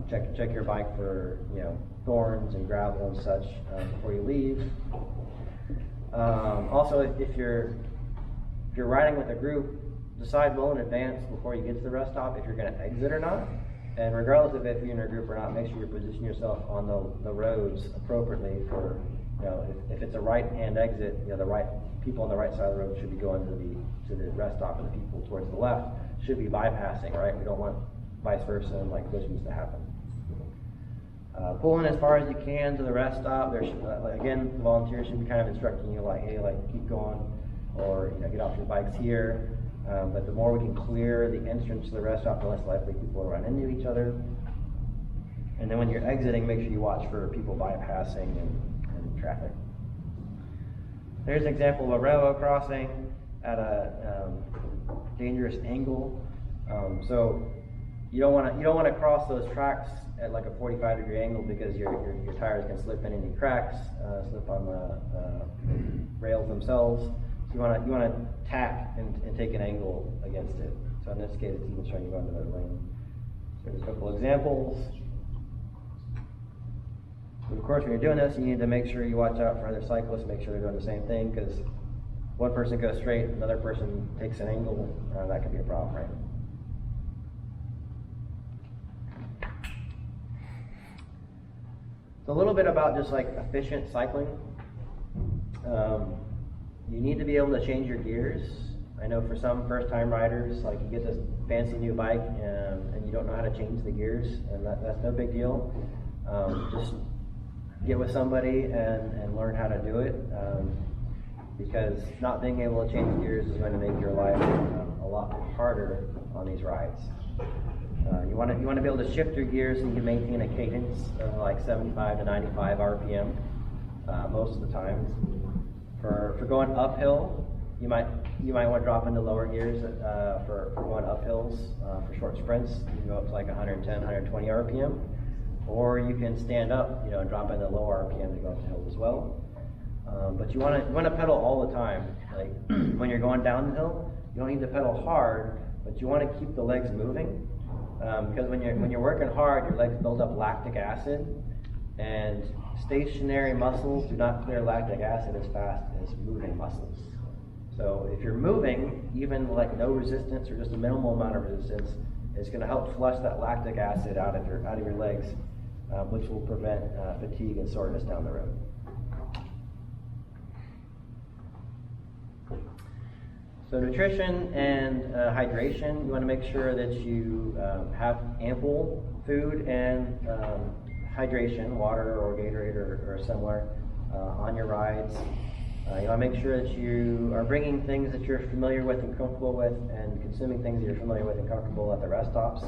Check your bike for thorns and gravel and such before you leave. Also, if you're riding with a group, decide well in advance before you get to the rest stop if you're going to exit or not. And regardless of if you're in a group or not, make sure you position yourself on the roads appropriately for, if it's a right-hand exit, the right people on the right side of the road should be going to the rest stop, and the people towards the left should be bypassing, right? We don't want vice versa and like collisions to happen. Pull in as far as you can to the rest stop. There's again, the volunteers should be kind of instructing you like, hey, like keep going, or get off your bikes here. But the more we can clear the entrance to the rest stop, the less likely people will run into each other. And then when you're exiting, make sure you watch for people bypassing and traffic. There's an example of a railroad crossing at a dangerous angle. So you don't want to cross those tracks at like a 45-degree angle, because your tires can slip in any cracks, slip on the rails themselves. So you want to tack and take an angle against it. So in this case, it's even showing you going to the other lane. So there's a couple examples. Of course, when you're doing this, you need to make sure you watch out for other cyclists, make sure they're doing the same thing, because one person goes straight, another person takes an angle, that could be a problem, right? So a little bit about just like efficient cycling. You need to be able to change your gears. I know for some first-time riders, like you get this fancy new bike and you don't know how to change the gears, and that's no big deal. Just get with somebody and learn how to do it, because not being able to change gears is going to make your life a lot harder on these rides. You want to be able to shift your gears, and you can maintain a cadence of like 75 to 95 RPM most of the time. For going uphill, you might want to drop into lower gears for going uphills for short sprints. You can go up to like 110, 120 RPM, or you can stand up, and drop into lower RPM to go up the hills as well. But you want to pedal all the time. Like when you're going down the hill, you don't need to pedal hard, but you want to keep the legs moving. Because when you're working hard, your legs build up lactic acid, and stationary muscles do not clear lactic acid as fast as moving muscles. So if you're moving, even like no resistance or just a minimal amount of resistance, it's going to help flush that lactic acid out of your legs, which will prevent fatigue and soreness down the road. So nutrition and hydration, you want to make sure that you have ample food and hydration, water or Gatorade or similar, on your rides. You want to make sure that you are bringing things that you're familiar with and comfortable with, and consuming things that you're familiar with and comfortable at the rest stops.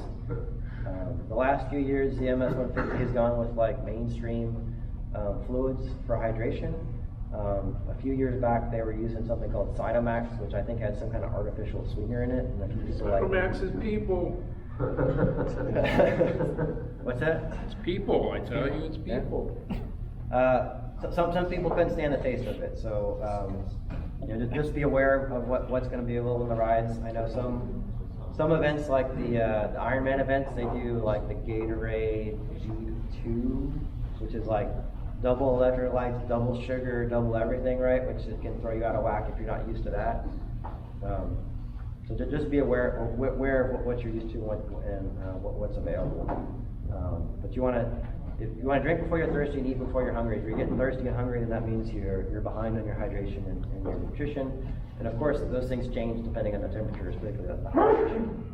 The last few years, the MS-150 has gone with like mainstream fluids for hydration. A few years back, they were using something called Cytomax, which I think had some kind of artificial sweetener in it. And a few people Cytomax is people. What's that? It's people, I tell you, it's people. Some people couldn't stand the taste of it, so just be aware of what's going to be available in the rides. I know some events like the Ironman events, they do like the Gatorade G2, which is like double electrolytes, double sugar, double everything, right? Which it can throw you out of whack if you're not used to that. So just be aware of what you're used to and what's available. But if you want to drink before you're thirsty and eat before you're hungry. If you're getting thirsty and hungry, then that means you're behind on your hydration and your nutrition. And of course, those things change depending on the temperatures, particularly the hydration.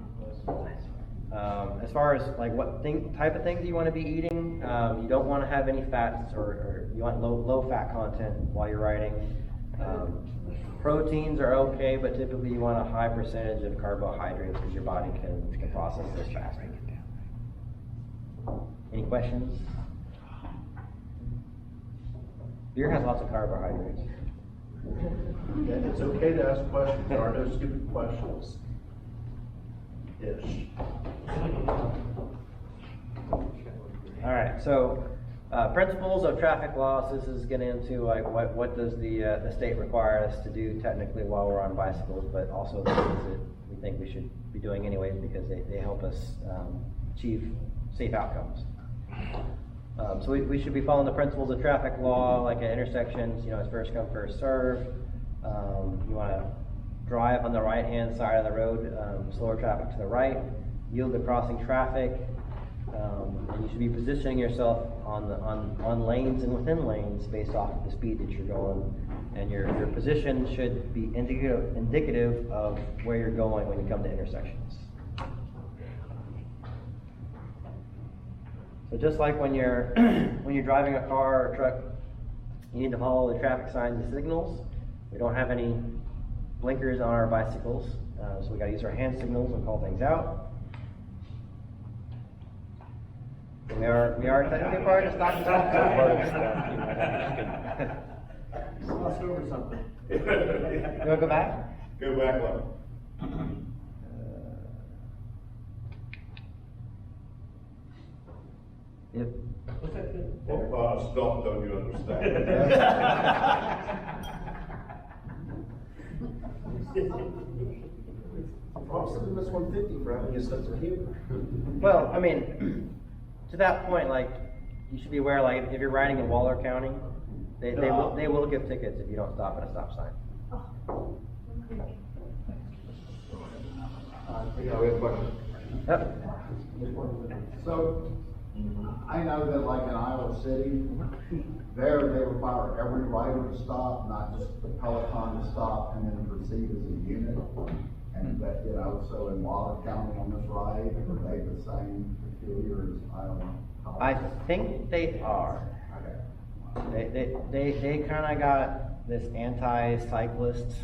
As far as like what type of things you want to be eating, you don't want to have any fats or you want low fat content while you're riding. Proteins are okay, but typically you want a high percentage of carbohydrates because your body can process this fast. Any questions? Beer has lots of carbohydrates. It's okay to ask questions, there are no stupid questions. Ish. All right, so principles of traffic laws. This is getting into like what does the state require us to do technically while we're on bicycles, but also the things that we think we should be doing anyways because they help us achieve safe outcomes. So we should be following the principles of traffic law, like at intersections, it's first come, first serve. You want to drive on the right-hand side of the road, slower traffic to the right, yield to crossing traffic, and you should be positioning yourself on lanes and within lanes based off of the speed that you're going, and your position should be indicative of where you're going when you come to intersections. So just like when you're driving a car or a truck, you need to follow the traffic signs and signals. We don't have any blinkers on our bicycles, so we got to use our hand signals and call things out. And we are technically part of stop and stop. Gloss over something. You want to go back? Go back one. Yep. What's that thing? What part of stop don't you understand? Possibly miss 150 for having a sense of humor. Well, I mean, to that point, like, you should be aware, like, if you're riding in Waller County, they will give tickets if you don't stop at a stop sign. We have a question. Yep. So, I know that like in Iowa City, there they require every rider to stop, not just the peloton to stop and then proceed as a unit. And that, so in Waller County on this ride, are they the same peculiar as Iowa? I think they are. Okay. They kind of got this anti-cyclist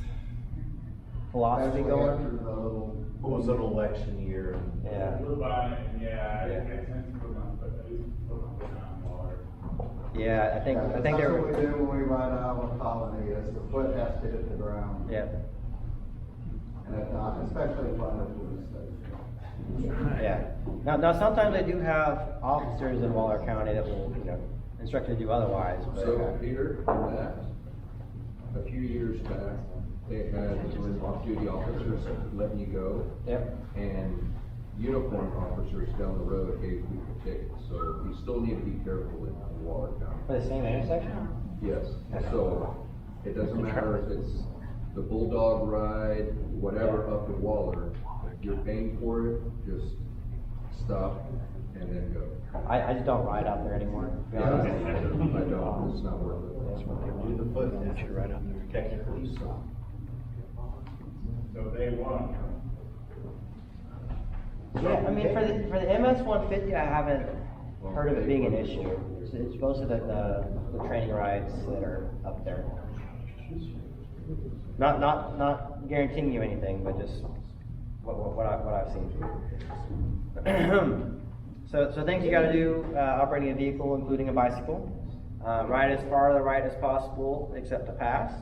philosophy Especially going. after the little. It was an election year. Yeah. We're buying it, yeah, it makes sense to put on, but at least put on water. Yeah, I think That's they're. what we do when we ride Iowa Colony, is the foot has to hit the ground. Yeah. And if not, especially in front of the police station. Yeah. Now sometimes they do have officers in Waller County that will, instruct you to do otherwise. But So Peter, Matt, a few years back, they had off-duty officers letting you go, Yep. and uniformed officers down the road gave people tickets, so you still need to be careful in Waller County. For the same intersection? Yes, so it doesn't matter if it's the Bulldog ride, whatever, up to Waller, if you're paying for it, just stop and then go. I just don't ride out there anymore, to be honest. I don't, it's not worth it. That's what they Do do. the foot, that's right up there. Technically, so. So they won. Yeah, I mean, for the MS-150, I haven't heard of it being an issue. It's mostly the training rides that are up there. Not guaranteeing you anything, but just what I've seen. So things you gotta do, operating a vehicle, including a bicycle. Ride as far to the right as possible, except to pass.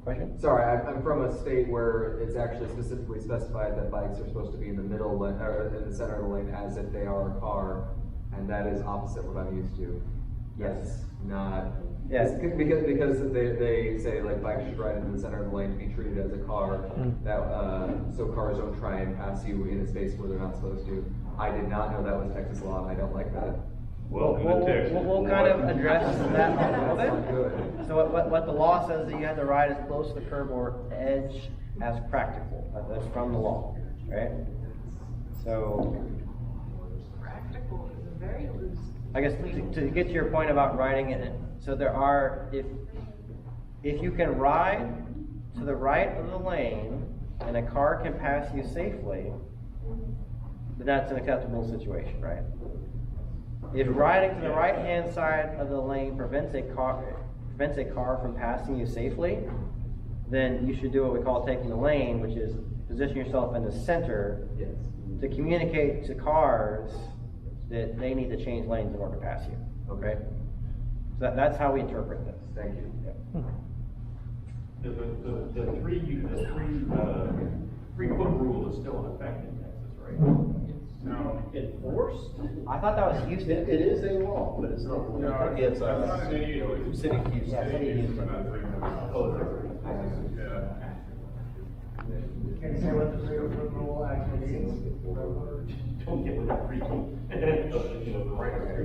Question? Sorry, I'm from a state where it's actually specifically specified that bikes are supposed to be in the middle lane, or in the center of the lane as if they are a car, and that is opposite what I'm used to. Yes. That's not, Yes. because they say like bikes should ride into the center of the lane to be treated as a car, that, so cars don't try and pass you in a space where they're not supposed to. I did not know that was Texas law, and I don't like that. Welcome to Texas. We'll kind of address that a little That's not bit. good. So what the law says is that you have to ride as close to the curb or edge as practical. That's from the law, right? So, Practical is a very loose. I guess to get to your point about riding it, so there are, if you can ride to the right of the lane and a car can pass you safely, then that's an acceptable situation, right? If riding to the right-hand side of the lane prevents a car from passing you safely, then you should do what we call taking the lane, which is position yourself in the center Yes. to communicate to cars that they need to change lanes in order to pass you. Okay? So that's how we interpret this. Thank you. The three-foot rule is still in effect in Texas, right? No. Enforced? I thought that was Houston. It is a law, but it's not. No, It's that's not in any of those. City of Houston. Yeah, City of Houston. Not three minutes. Oh, it's Yeah. Can you say what the three-foot rule actually is? Don't get with that freaky.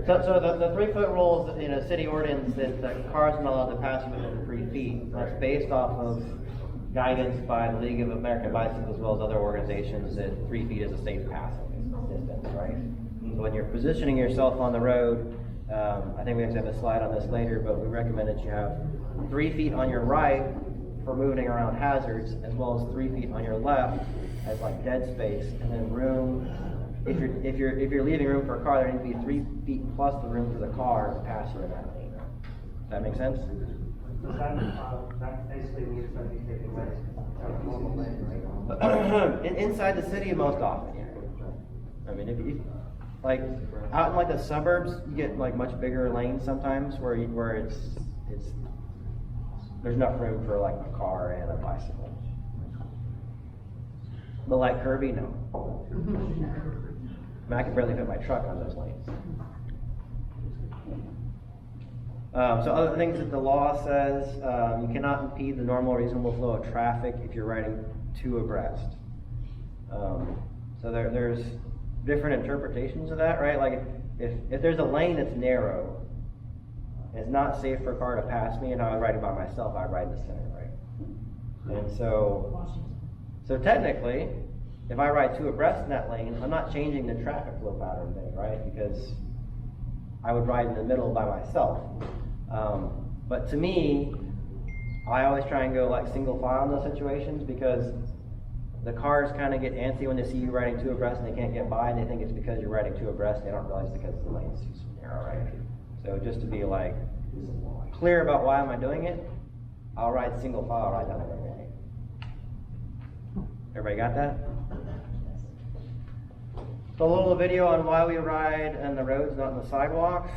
So the 3-foot rule is in a city ordinance that cars are not allowed to pass you within 3 feet. That's based off of guidance by the League of American Bicycles as well as other organizations that 3 feet is a safe passing distance, right? So when you're positioning yourself on the road, I think we have to have a slide on this later, but we recommend that you have 3 feet on your right for moving around hazards, as well as 3 feet on your left as like dead space, and then room. If you're leaving room for a car, there needs to be 3 feet plus the room for the car to pass you in that lane. Does that make sense? That basically means that you take away a normal lane, right? Inside the city, most often, yeah. I mean, if you like out in like the suburbs, you get like much bigger lanes sometimes where it's there's enough room for like a car and a bicycle. But like Kirby, no. I mean, I can barely fit my truck on those lanes. So other things that the law says, you cannot impede the normal reasonable flow of traffic if you're riding 2 abreast. So there's different interpretations of that, right? Like if there's a lane that's narrow, it's not safe for a car to pass me, and I was riding by myself, I'd ride in the center, right? And so technically, if I ride 2 abreast in that lane, I'm not changing the traffic flow pattern thing, right? Because I would ride in the middle by myself. But to me, I always try and go like single file in those situations because the cars kind of get antsy when they see you riding 2 abreast and they can't get by, and they think it's because you're riding 2 abreast. They don't realize it's because the lane's too narrow, right? So just to be like clear about why am I doing it, I'll ride single file right down the lane. Everybody got that? So a little video on why we ride on the roads, not on the sidewalks.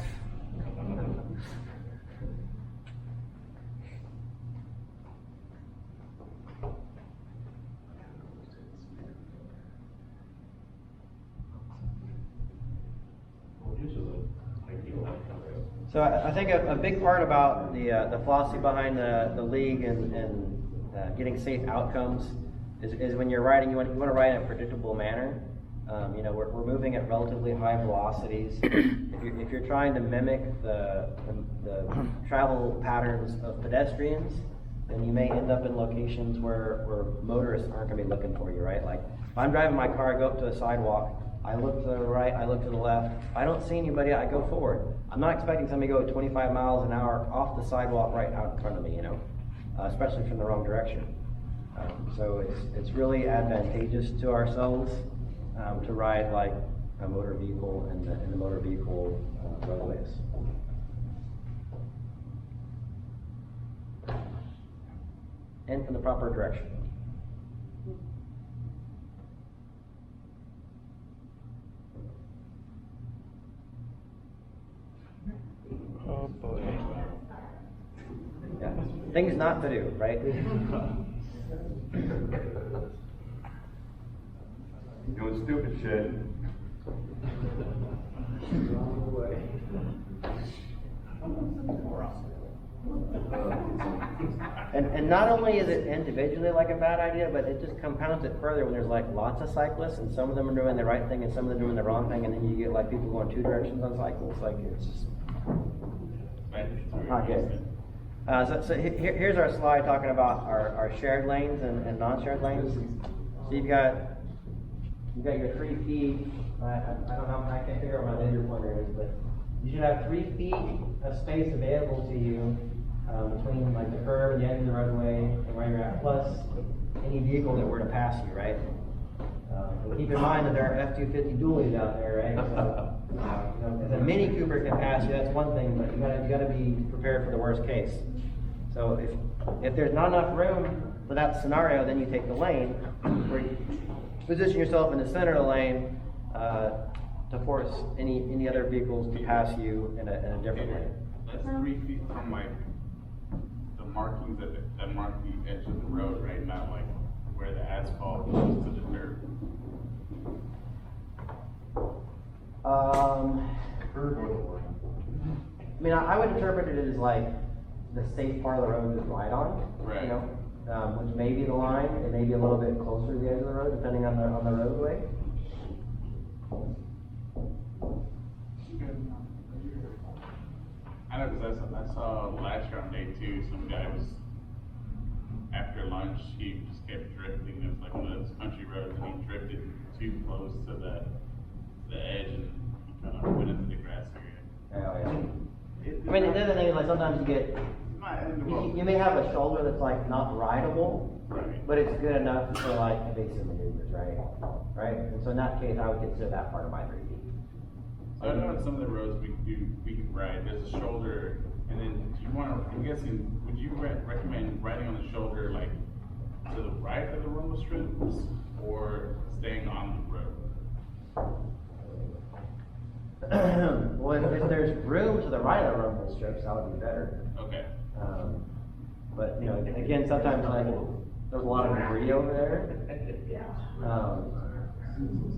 So I think a big part about the philosophy behind the league and getting safe outcomes is when you're riding, you want to ride in a predictable manner. You know, we're moving at relatively high velocities. If you're trying to mimic the travel patterns of pedestrians, then you may end up in locations where motorists aren't going to be looking for you, right? Like, if I'm driving my car, I go up to a sidewalk, I look to the right, I look to the left. If I don't see anybody, I go forward. I'm not expecting somebody to go 25 miles an hour off the sidewalk right out in front of me, you know, especially from the wrong direction. So it's really advantageous to ourselves to ride like a motor vehicle in the motor vehicle roadways. And from the proper direction. Oh, boy. Yeah. Things not to do, right? Doing stupid shit. And not only is it individually like a bad idea, but it just compounds it further when there's like lots of cyclists and some of them are doing the right thing and some of them are doing the wrong thing, and then you get like people going two directions on cycles. Like it's just not good. So here's our slide talking about our shared lanes and non-shared lanes. So you've got your 3 feet. I don't know. I can't figure out what my laser pointer is, but you should have 3 feet of space available to you between like the curb and the end of the roadway and where you're at, plus any vehicle that were to pass you, right? Keep in mind that there are F-250 dualies out there, right? So, you know, if a Mini Cooper can pass you, that's one thing, but you gotta be prepared for the worst case. So if there's not enough room for that scenario, then you take the lane, where you position yourself in the center of the lane to force any other vehicles to pass you in a different lane. That's 3 feet from like the markings that mark the edge of the road, right? Not like where the asphalt goes to the dirt. I mean, I would interpret it as like the safe part of the road to ride on, Right. you know, which may be the line. It may be a little bit closer to the edge of the road, depending on the roadway. I know, because I saw last year on day 2, some guy was, after lunch, he just kept drifting. It was like one of those country roads, and he drifted too close to the edge, and he kind of went into the grass area. Oh, yeah. I mean, the other thing is like sometimes you get, you may have a shoulder that's like not rideable, Right. but it's good enough for like evasive maneuvers, right? Right? And so in that case, I would consider that part of my 3 feet. So I know on some of the roads we can ride, there's a shoulder, and then do you want to, I'm guessing, would you recommend riding on the shoulder like to the right of the rumble strips or staying on the road? Well, if there's room to the right of the rumble strips, that would be better. Okay. But, you know, again, sometimes like, there's a lot of debris over there.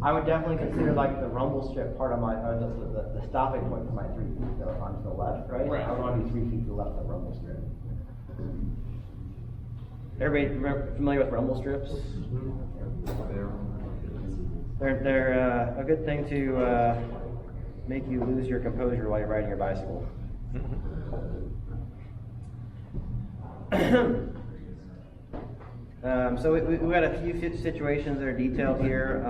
I would definitely consider like the rumble strip part of my, the stopping point for my 3 feet though, onto the left, right? Right. I would want to be 3 feet to the left of the rumble strip. Everybody familiar with rumble strips? They're a good thing to make you lose your composure while you're riding your bicycle. So we've got a few situations that are detailed here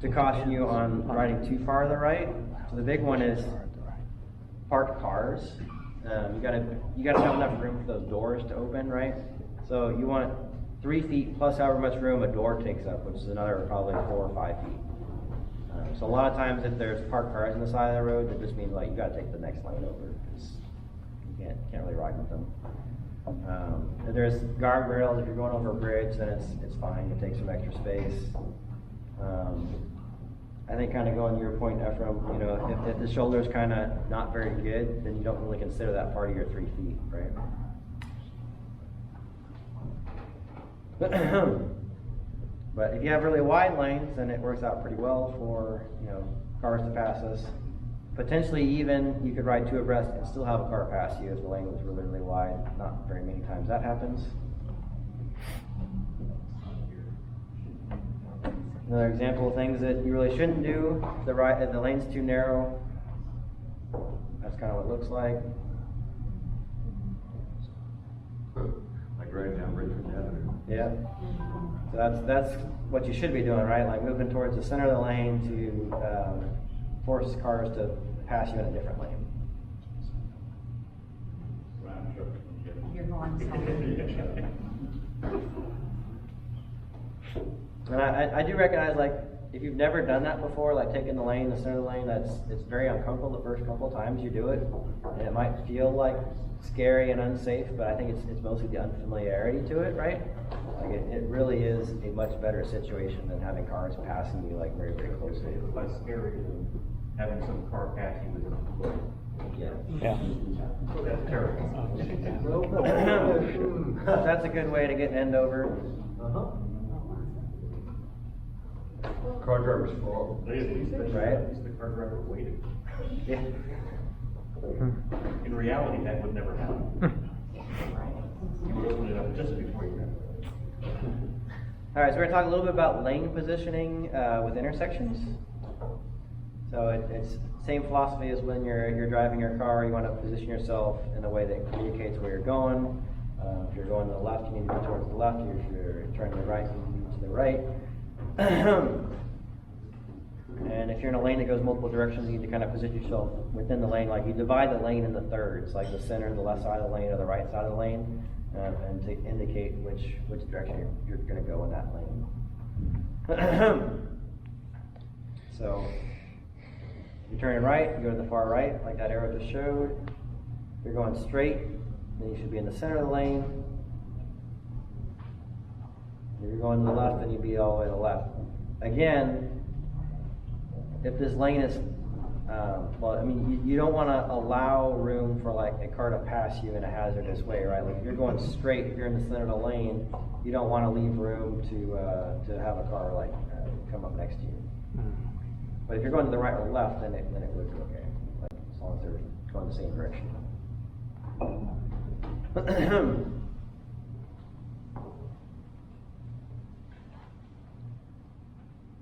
to caution you on riding too far to the right. So the big one is parked cars. You gotta have enough room for those doors to open, right? So you want 3 feet plus however much room a door takes up, which is another probably 4 or 5 feet. So a lot of times if there's parked cars on the side of the road, that just means like you gotta take the next lane over because you can't really ride with them. If there's guardrails, if you're going over a bridge, then it's fine. You take some extra space. I think kind of going to your point, Ephraim, you know, if the shoulder's kind of not very good, then you don't really consider that part of your 3 feet, right? But if you have really wide lanes, then it works out pretty well for, you know, cars to pass us. Potentially even, you could ride two abreast and still have a car pass you if the lane was really, really wide. Not very many times that happens. Another example of things that you really shouldn't do, if the lane's too narrow, that's kind of what it looks like. Like right down Richmond Avenue. Yeah. So that's what you should be doing, right? Like moving towards the center of the lane to force cars to pass you in a different lane. You're going And I do recognize, like, if you've never done that before, like taking the lane, the center of the lane, it's very uncomfortable the first couple of times you do it. And it might feel like scary and unsafe, but I think it's mostly the unfamiliarity to it, right? Like it really is a much better situation than having cars passing you like very, very closely. It's less scary than having some car pass you within a foot. Yeah. Yeah. That's terrible. That's a good way to get an end over. Car driver's fault. Right. At least the car driver waited. Yeah. In reality, that would never happen. You would open it up just before you got it. All right, so we're gonna talk a little bit about lane positioning with intersections. So it's same philosophy as when you're driving your car. You want to position yourself in a way that communicates where you're going. If you're going to the left, you need to be towards the left. If you're turning to the right, you need to be to the right. And if you're in a lane that goes multiple directions, you need to kind of position yourself within the lane. Like you divide the lane into thirds, like the center, the left side of the lane, or the right side of the lane, and to indicate which direction you're going to go in that lane. So if you're turning right, you go to the far right, like that arrow just showed. If you're going straight, then you should be in the center of the lane. If you're going to the left, then you'd be all the way to the left. Again, if this lane is, well, I mean, you don't want to allow room for like a car to pass you in a hazardous way, right? Like if you're going straight, if you're in the center of the lane, you don't want to leave room to have a car like come up next to you. But if you're going to the right or left, then it would be okay, like, as long as they're going the same direction.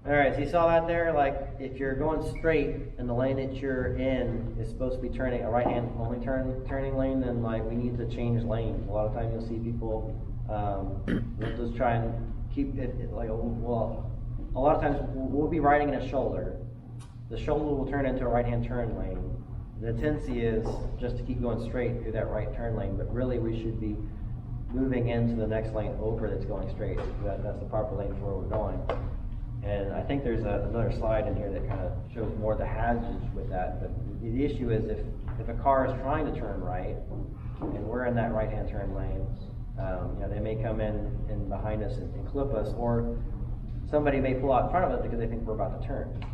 All right, so you saw that there, like if you're going straight and the lane that you're in is supposed to be turning a right-hand only turning lane, then like we need to change lanes. A lot of times you'll see people they'll just try and keep it like, well, a lot of times we'll be riding in a shoulder. The shoulder will turn into a right-hand turn lane. The tendency is just to keep going straight through that right turn lane, but really we should be moving into the next lane over that's going straight. That's the proper lane for where we're going. And I think there's another slide in here that kind of shows more the hazards with that. But the issue is if a car is trying to turn right, and we're in that right-hand turn lane, they may come in behind us and clip us, or somebody may pull out in front of us because they think we're about to turn.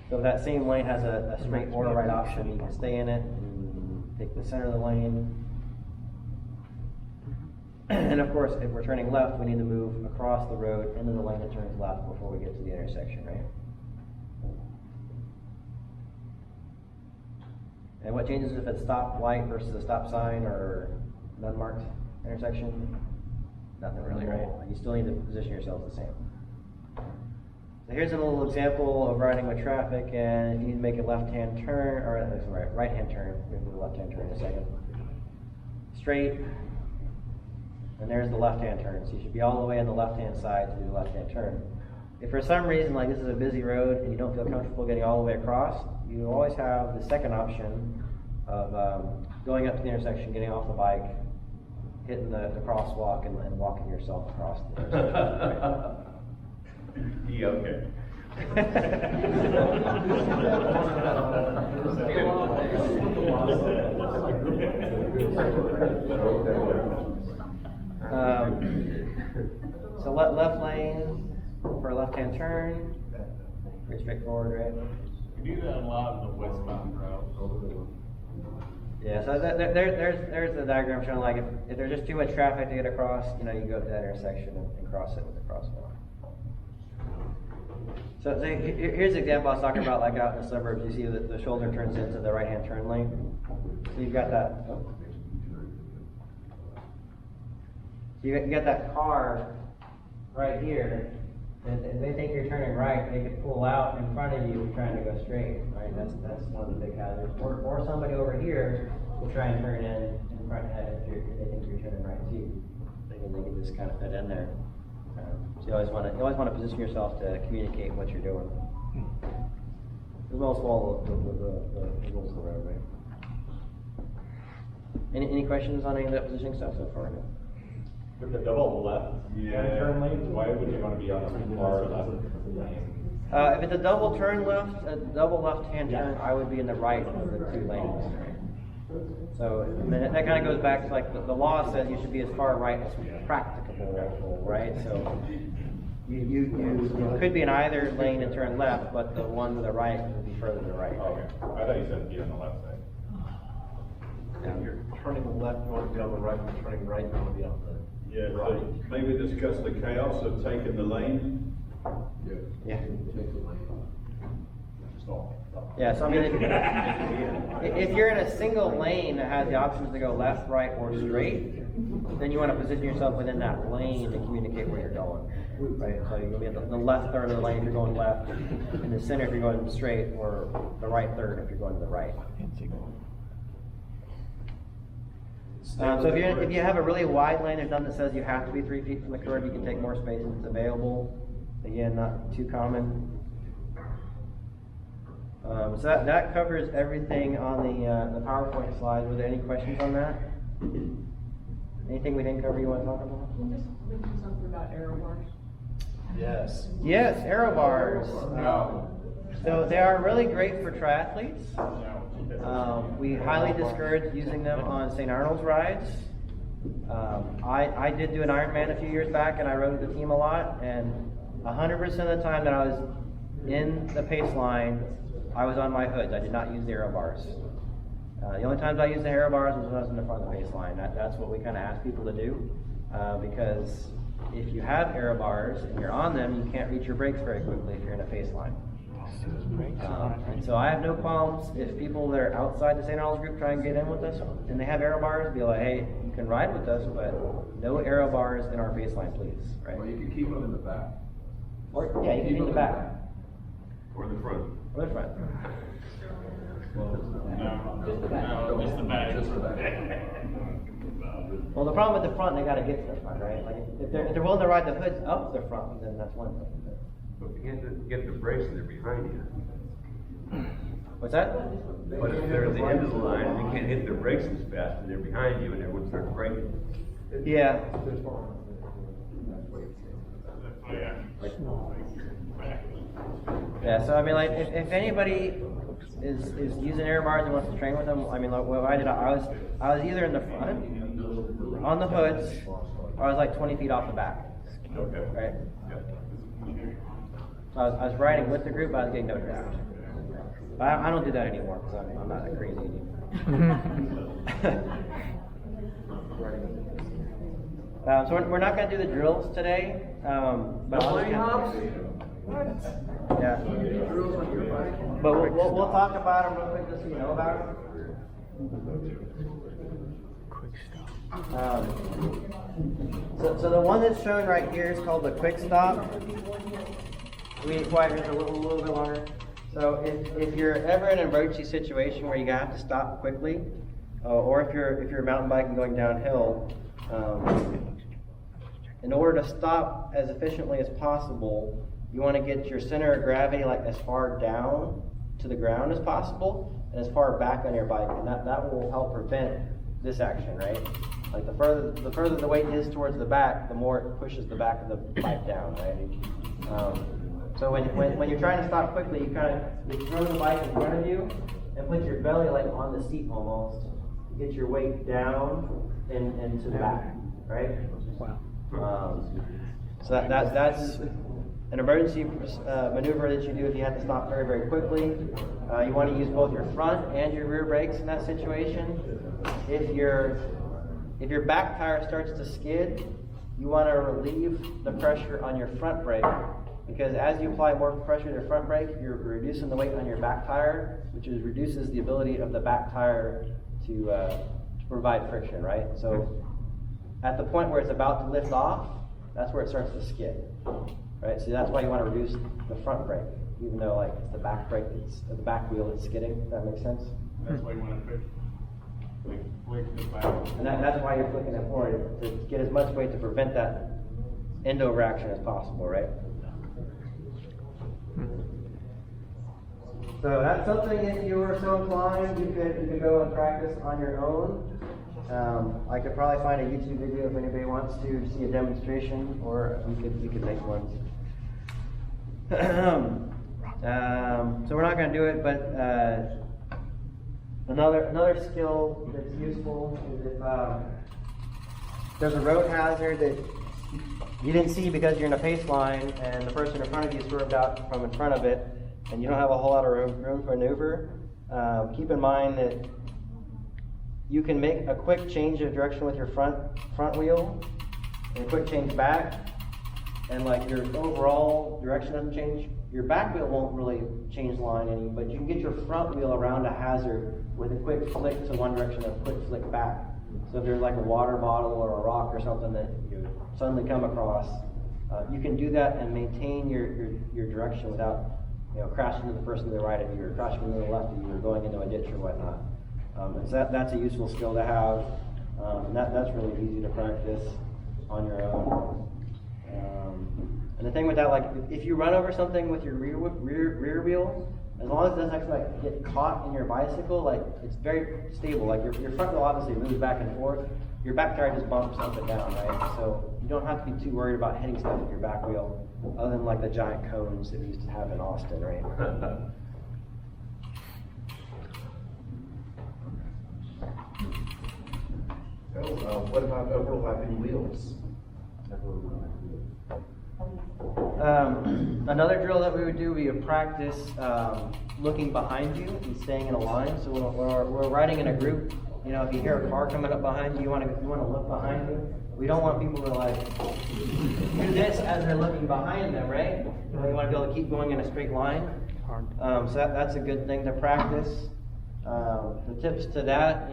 So if that same lane has a straight or a right option, you can stay in it and take the center of the lane. And of course, if we're turning left, we need to move across the road into the lane that turns left before we get to the intersection, right? And what changes if it's stop light versus a stop sign or an unmarked intersection? Nothing really, right? You still need to position yourself the same. So here's a little example of riding with traffic, and if you need to make a left-hand turn, or right-hand turn, we're going to do a left-hand turn in a second. Straight. And there's the left-hand turn. So you should be all the way on the left-hand side to do the left-hand turn. If for some reason, like this is a busy road and you don't feel comfortable getting all the way across, you always have the second option of going up to the intersection, getting off the bike, hitting the crosswalk, and walking yourself across the intersection. Right? Yeah, okay. So left lane for a left-hand turn. Pretty straightforward, right? You do that a lot on the westbound route. Yeah, so there's the diagram showing like if there's just too much traffic to get across, you go to that intersection and cross it with the crosswalk. So here's the example I was talking about, like out in the suburbs, you see that the shoulder turns into the right-hand turn lane. So you've got that, you got that car right here, and they think you're turning right, they could pull out in front of you trying to go straight, right? That's one of the big hazards. Or somebody over here will try and turn in front if they think you're turning right too. Thinking they can just kind of fit in there. So you always want to position yourself to communicate what you're doing. As well as follow the rules of the road, right? Any questions on any of that positioning stuff so far? No? With the double left turn lanes, why would you want to be on the far left lane? If it's a double double left-hand turn, I would be in the right of the two lanes. So I mean, that kind of goes back to like the law says you should be as far right as practicable, right? So you could be in either lane and turn left, but the one to the right would be further to the right. Okay, I thought you said be on the left side. If you're turning left, you want to be on the right, if you're turning right, you want to be on the Yeah, so maybe discuss the chaos of taking the lane. Yeah. Yeah, so I mean, if you're in a single lane that has the options to go left, right, or straight, then you want to position yourself within that lane to communicate where you're going, right? So you'll be at the left third of the lane if you're going left, in the center if you're going straight, or the right third if you're going to the right. So if you have a really wide lane, there's nothing that says you have to be 3 feet from the curb. You can take more space if it's available. Again, not too common. So that covers everything on the PowerPoint slides. Were there any questions on that? Anything we didn't cover you want to talk about? Can you just mention something about arrow bars? Yes. Yes, arrow bars. So they are really great for triathletes. We highly discourage using them on Saint Arnold's rides. I did do an Ironman a few years back, and I rode with the team a lot, and 100% of the time that I was in the pace line, I was on my hoods. I did not use the arrow bars. The only times I used the arrow bars was when I was in the front of the pace line. That's what we kind of ask people to do, because if you have arrow bars and you're on them, you can't reach your brakes very quickly if you're in a pace line. And so I have no qualms if people that are outside the St. Arnold's group try and get in with us and they have arrow bars, be like, hey, you can ride with us, but no arrow bars in our baseline, please. Right? Well, you can keep them in the back. Or you can in the back. Or the front. Or the front. No, just the back. Just the back. Well, the problem with the front, they got to get to the front, right? Like if they're willing to ride the hoods up the front, then that's one thing. But if you get the brakes and they're behind you. What's that? But if they're at the end of the line, they can't hit their brakes as fast, and they're behind you, and everyone starts braking. Yeah. Yeah, so I mean, like, if anybody is using air bars and wants to train with them, I mean, like, what I did, I was either in the front, on the hoods, or I was like 20 feet off the back. Okay. Right? So I was riding with the group, but I was getting no draft. But I don't do that anymore, because I'm not that crazy anymore. So we're not going to do the drills today. But yeah. But we'll talk about them real quick just so you know about them. So the one that's shown right here is called the quick stop. We need quiet here for a little bit longer. So if you're ever in an emergency situation where you have to stop quickly, or if you're mountain biking going downhill, in order to stop as efficiently as possible, you want to get your center of gravity like as far down to the ground as possible and as far back on your bike, and that will help prevent this action, right? Like the further the weight is towards the back, the more it pushes the back of the bike down, right? So when you're trying to stop quickly, you throw the bike in front of you and put your belly like on the seat almost. Get your weight down and to the back, right? Wow. So that's an emergency maneuver that you do if you have to stop very, very quickly. You want to use both your front and your rear brakes in that situation. If your back tire starts to skid, you want to relieve the pressure on your front brake because as you apply more pressure to your front brake, you're reducing the weight on your back tire, which reduces the ability of the back tire to provide friction, right? So at the point where it's about to lift off, that's where it starts to skid, right? So that's why you want to reduce the front brake, even though like it's the back brake, it's the back wheel that's skidding. Does that make sense? That's why you wanna flick the back. And that's why you're flicking it forward, to get as much weight to prevent that end over action as possible, right? So that's something, if you were so inclined, you could go and practice on your own. I could probably find a YouTube video if anybody wants to see a demonstration, or we could make one. So we're not going to do it, but another skill that's useful is if there's a road hazard that you didn't see because you're in a pace line and the person in front of you swerved out from in front of it, and you don't have a whole lot of room for maneuver. Keep in mind that you can make a quick change of direction with your front wheel, and a quick change back, and like your overall direction doesn't change. Your back wheel won't really change line any, but you can get your front wheel around a hazard with a quick flick to one direction and a quick flick back. So if there's like a water bottle or a rock or something that you suddenly come across, you can do that and maintain your direction without crashing into the person to the right of you, or crashing into the left of you, or going into a ditch or whatnot. So that's a useful skill to have, and that's really easy to practice on your own. And the thing with that, like if you run over something with your rear wheel, as long as it doesn't actually like get caught in your bicycle, like it's very stable. Like your front wheel obviously moves back and forth. Your back tire just bumps up and down, right? So you don't have to be too worried about hitting stuff with your back wheel, other than like the giant cones that we used to have in Austin, right? What about overlapping wheels? Another drill that we would do, we would practice looking behind you and staying in a line. So when we're riding in a group, if you hear a car coming up behind you, you want to look behind you. We don't want people to like do this as they're looking behind them, right? You want to be able to keep going in a straight line. So that's a good thing to practice. The tips to that,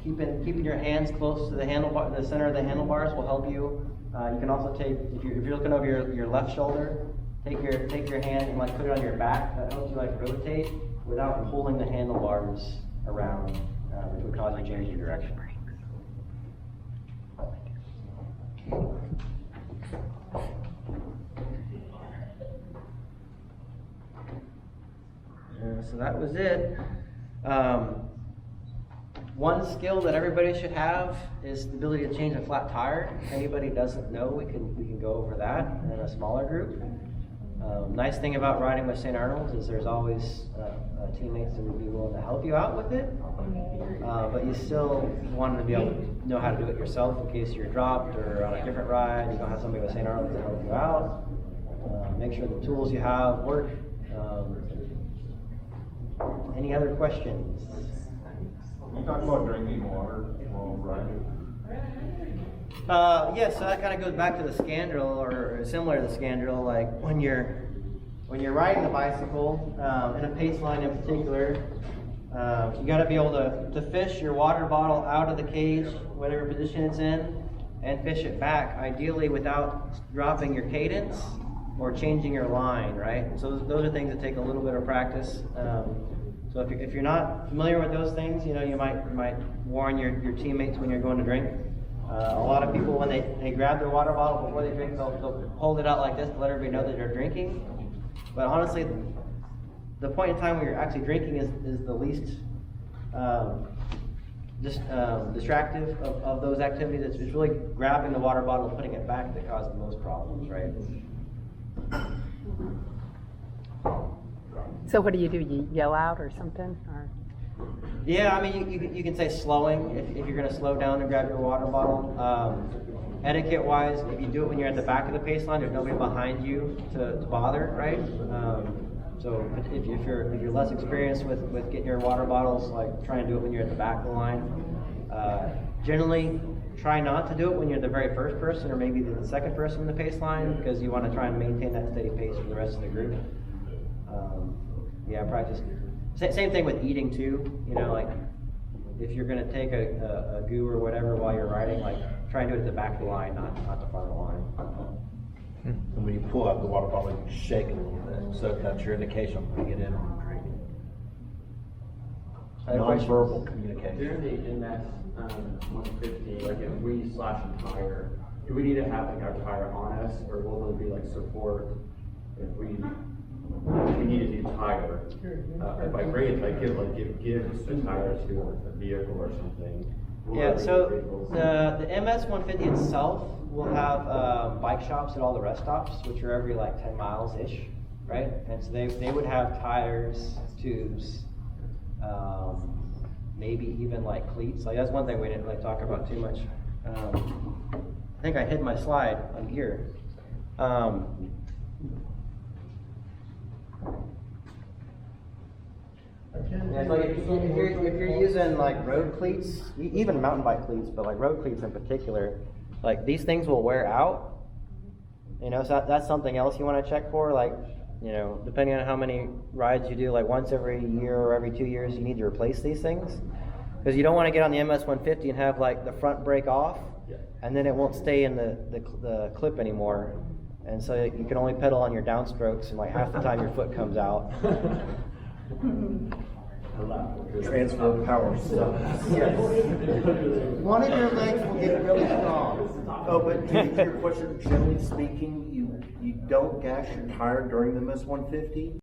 keeping your hands close to the handlebar, the center of the handlebars will help you. You can also take, if you're looking over your left shoulder, take your hand and like put it on your back. That helps you like rotate without pulling the handlebars around, which would cause you to change your direction. So that was it. One skill that everybody should have is the ability to change a flat tire. If anybody doesn't know, we can go over that in a smaller group. Nice thing about riding with Saint Arnold is there's always teammates that would be willing to help you out with it. But you still want to be able to know how to do it yourself in case you're dropped or on a different ride. You don't have somebody with Saint Arnold to help you out. Make sure the tools you have work. Any other questions? You talk about drinking water while riding. Yeah, so that kind of goes back to the scandal, or similar to the scandal. Like when you're riding the bicycle, in a pace line in particular, you got to be able to fish your water bottle out of the cage, whatever position it's in, and fish it back, ideally without dropping your cadence or changing your line, right? So those are things that take a little bit of practice. So if you're not familiar with those things, you might warn your teammates when you're going to drink. A lot of people, when they grab their water bottle before they drink, they'll hold it out like this to let everybody know that they're drinking. But honestly, the point in time when you're actually drinking is the least distractive of those activities. It's really grabbing the water bottle and putting it back that cause the most problems, right? So what do? You yell out or something? Or? Yeah, I mean, you can say slowing if you're going to slow down and grab your water bottle. Etiquette-wise, if you do it when you're at the back of the pace line, there's nobody behind you to bother, right? So if you're less experienced with getting your water bottles, like try and do it when you're at the back of the line. Generally, try not to do it when you're the very first person or maybe the second person in the pace line, because you want to try and maintain that steady pace for the rest of the group. Yeah, probably just, same thing with eating too, you know, like, if you're gonna take a goo or whatever while you're riding, like, try and do it at the back of the line, not the front of the line. And when you pull out the water bottle, you shake it a little bit, so that's your indication when you get in on the drink. Non-verbal communication. During the MS 150, like if we slash a tire, do we need to have like our tire on us, or will there be like support if we need a new tire? If I bring it, like give the tire to a vehicle or something. Yeah, so the MS 150 itself will have bike shops at all the rest stops, which are every like 10 miles-ish, right? And so they would have tires, tubes, maybe even like cleats. Like that's one thing we didn't really talk about too much. I think I hid my slide on gear. Yeah, like if you're using like road cleats, even mountain bike cleats, but like road cleats in particular, like these things will wear out. You know, so that's something else you want to check for. Like, you know, depending on how many rides you do, like once every year or every 2 years, you need to replace these things. Because you don't want to get on the MS 150 and have like the front brake off, and then it won't stay in the clip anymore. And so you can only pedal on your downstrokes, and like half the time your foot comes out. Transfer power stuff. Yes. One of your legs will get really strong. Oh, but to answer your question, generally speaking, you don't gash your tire during the MS 150.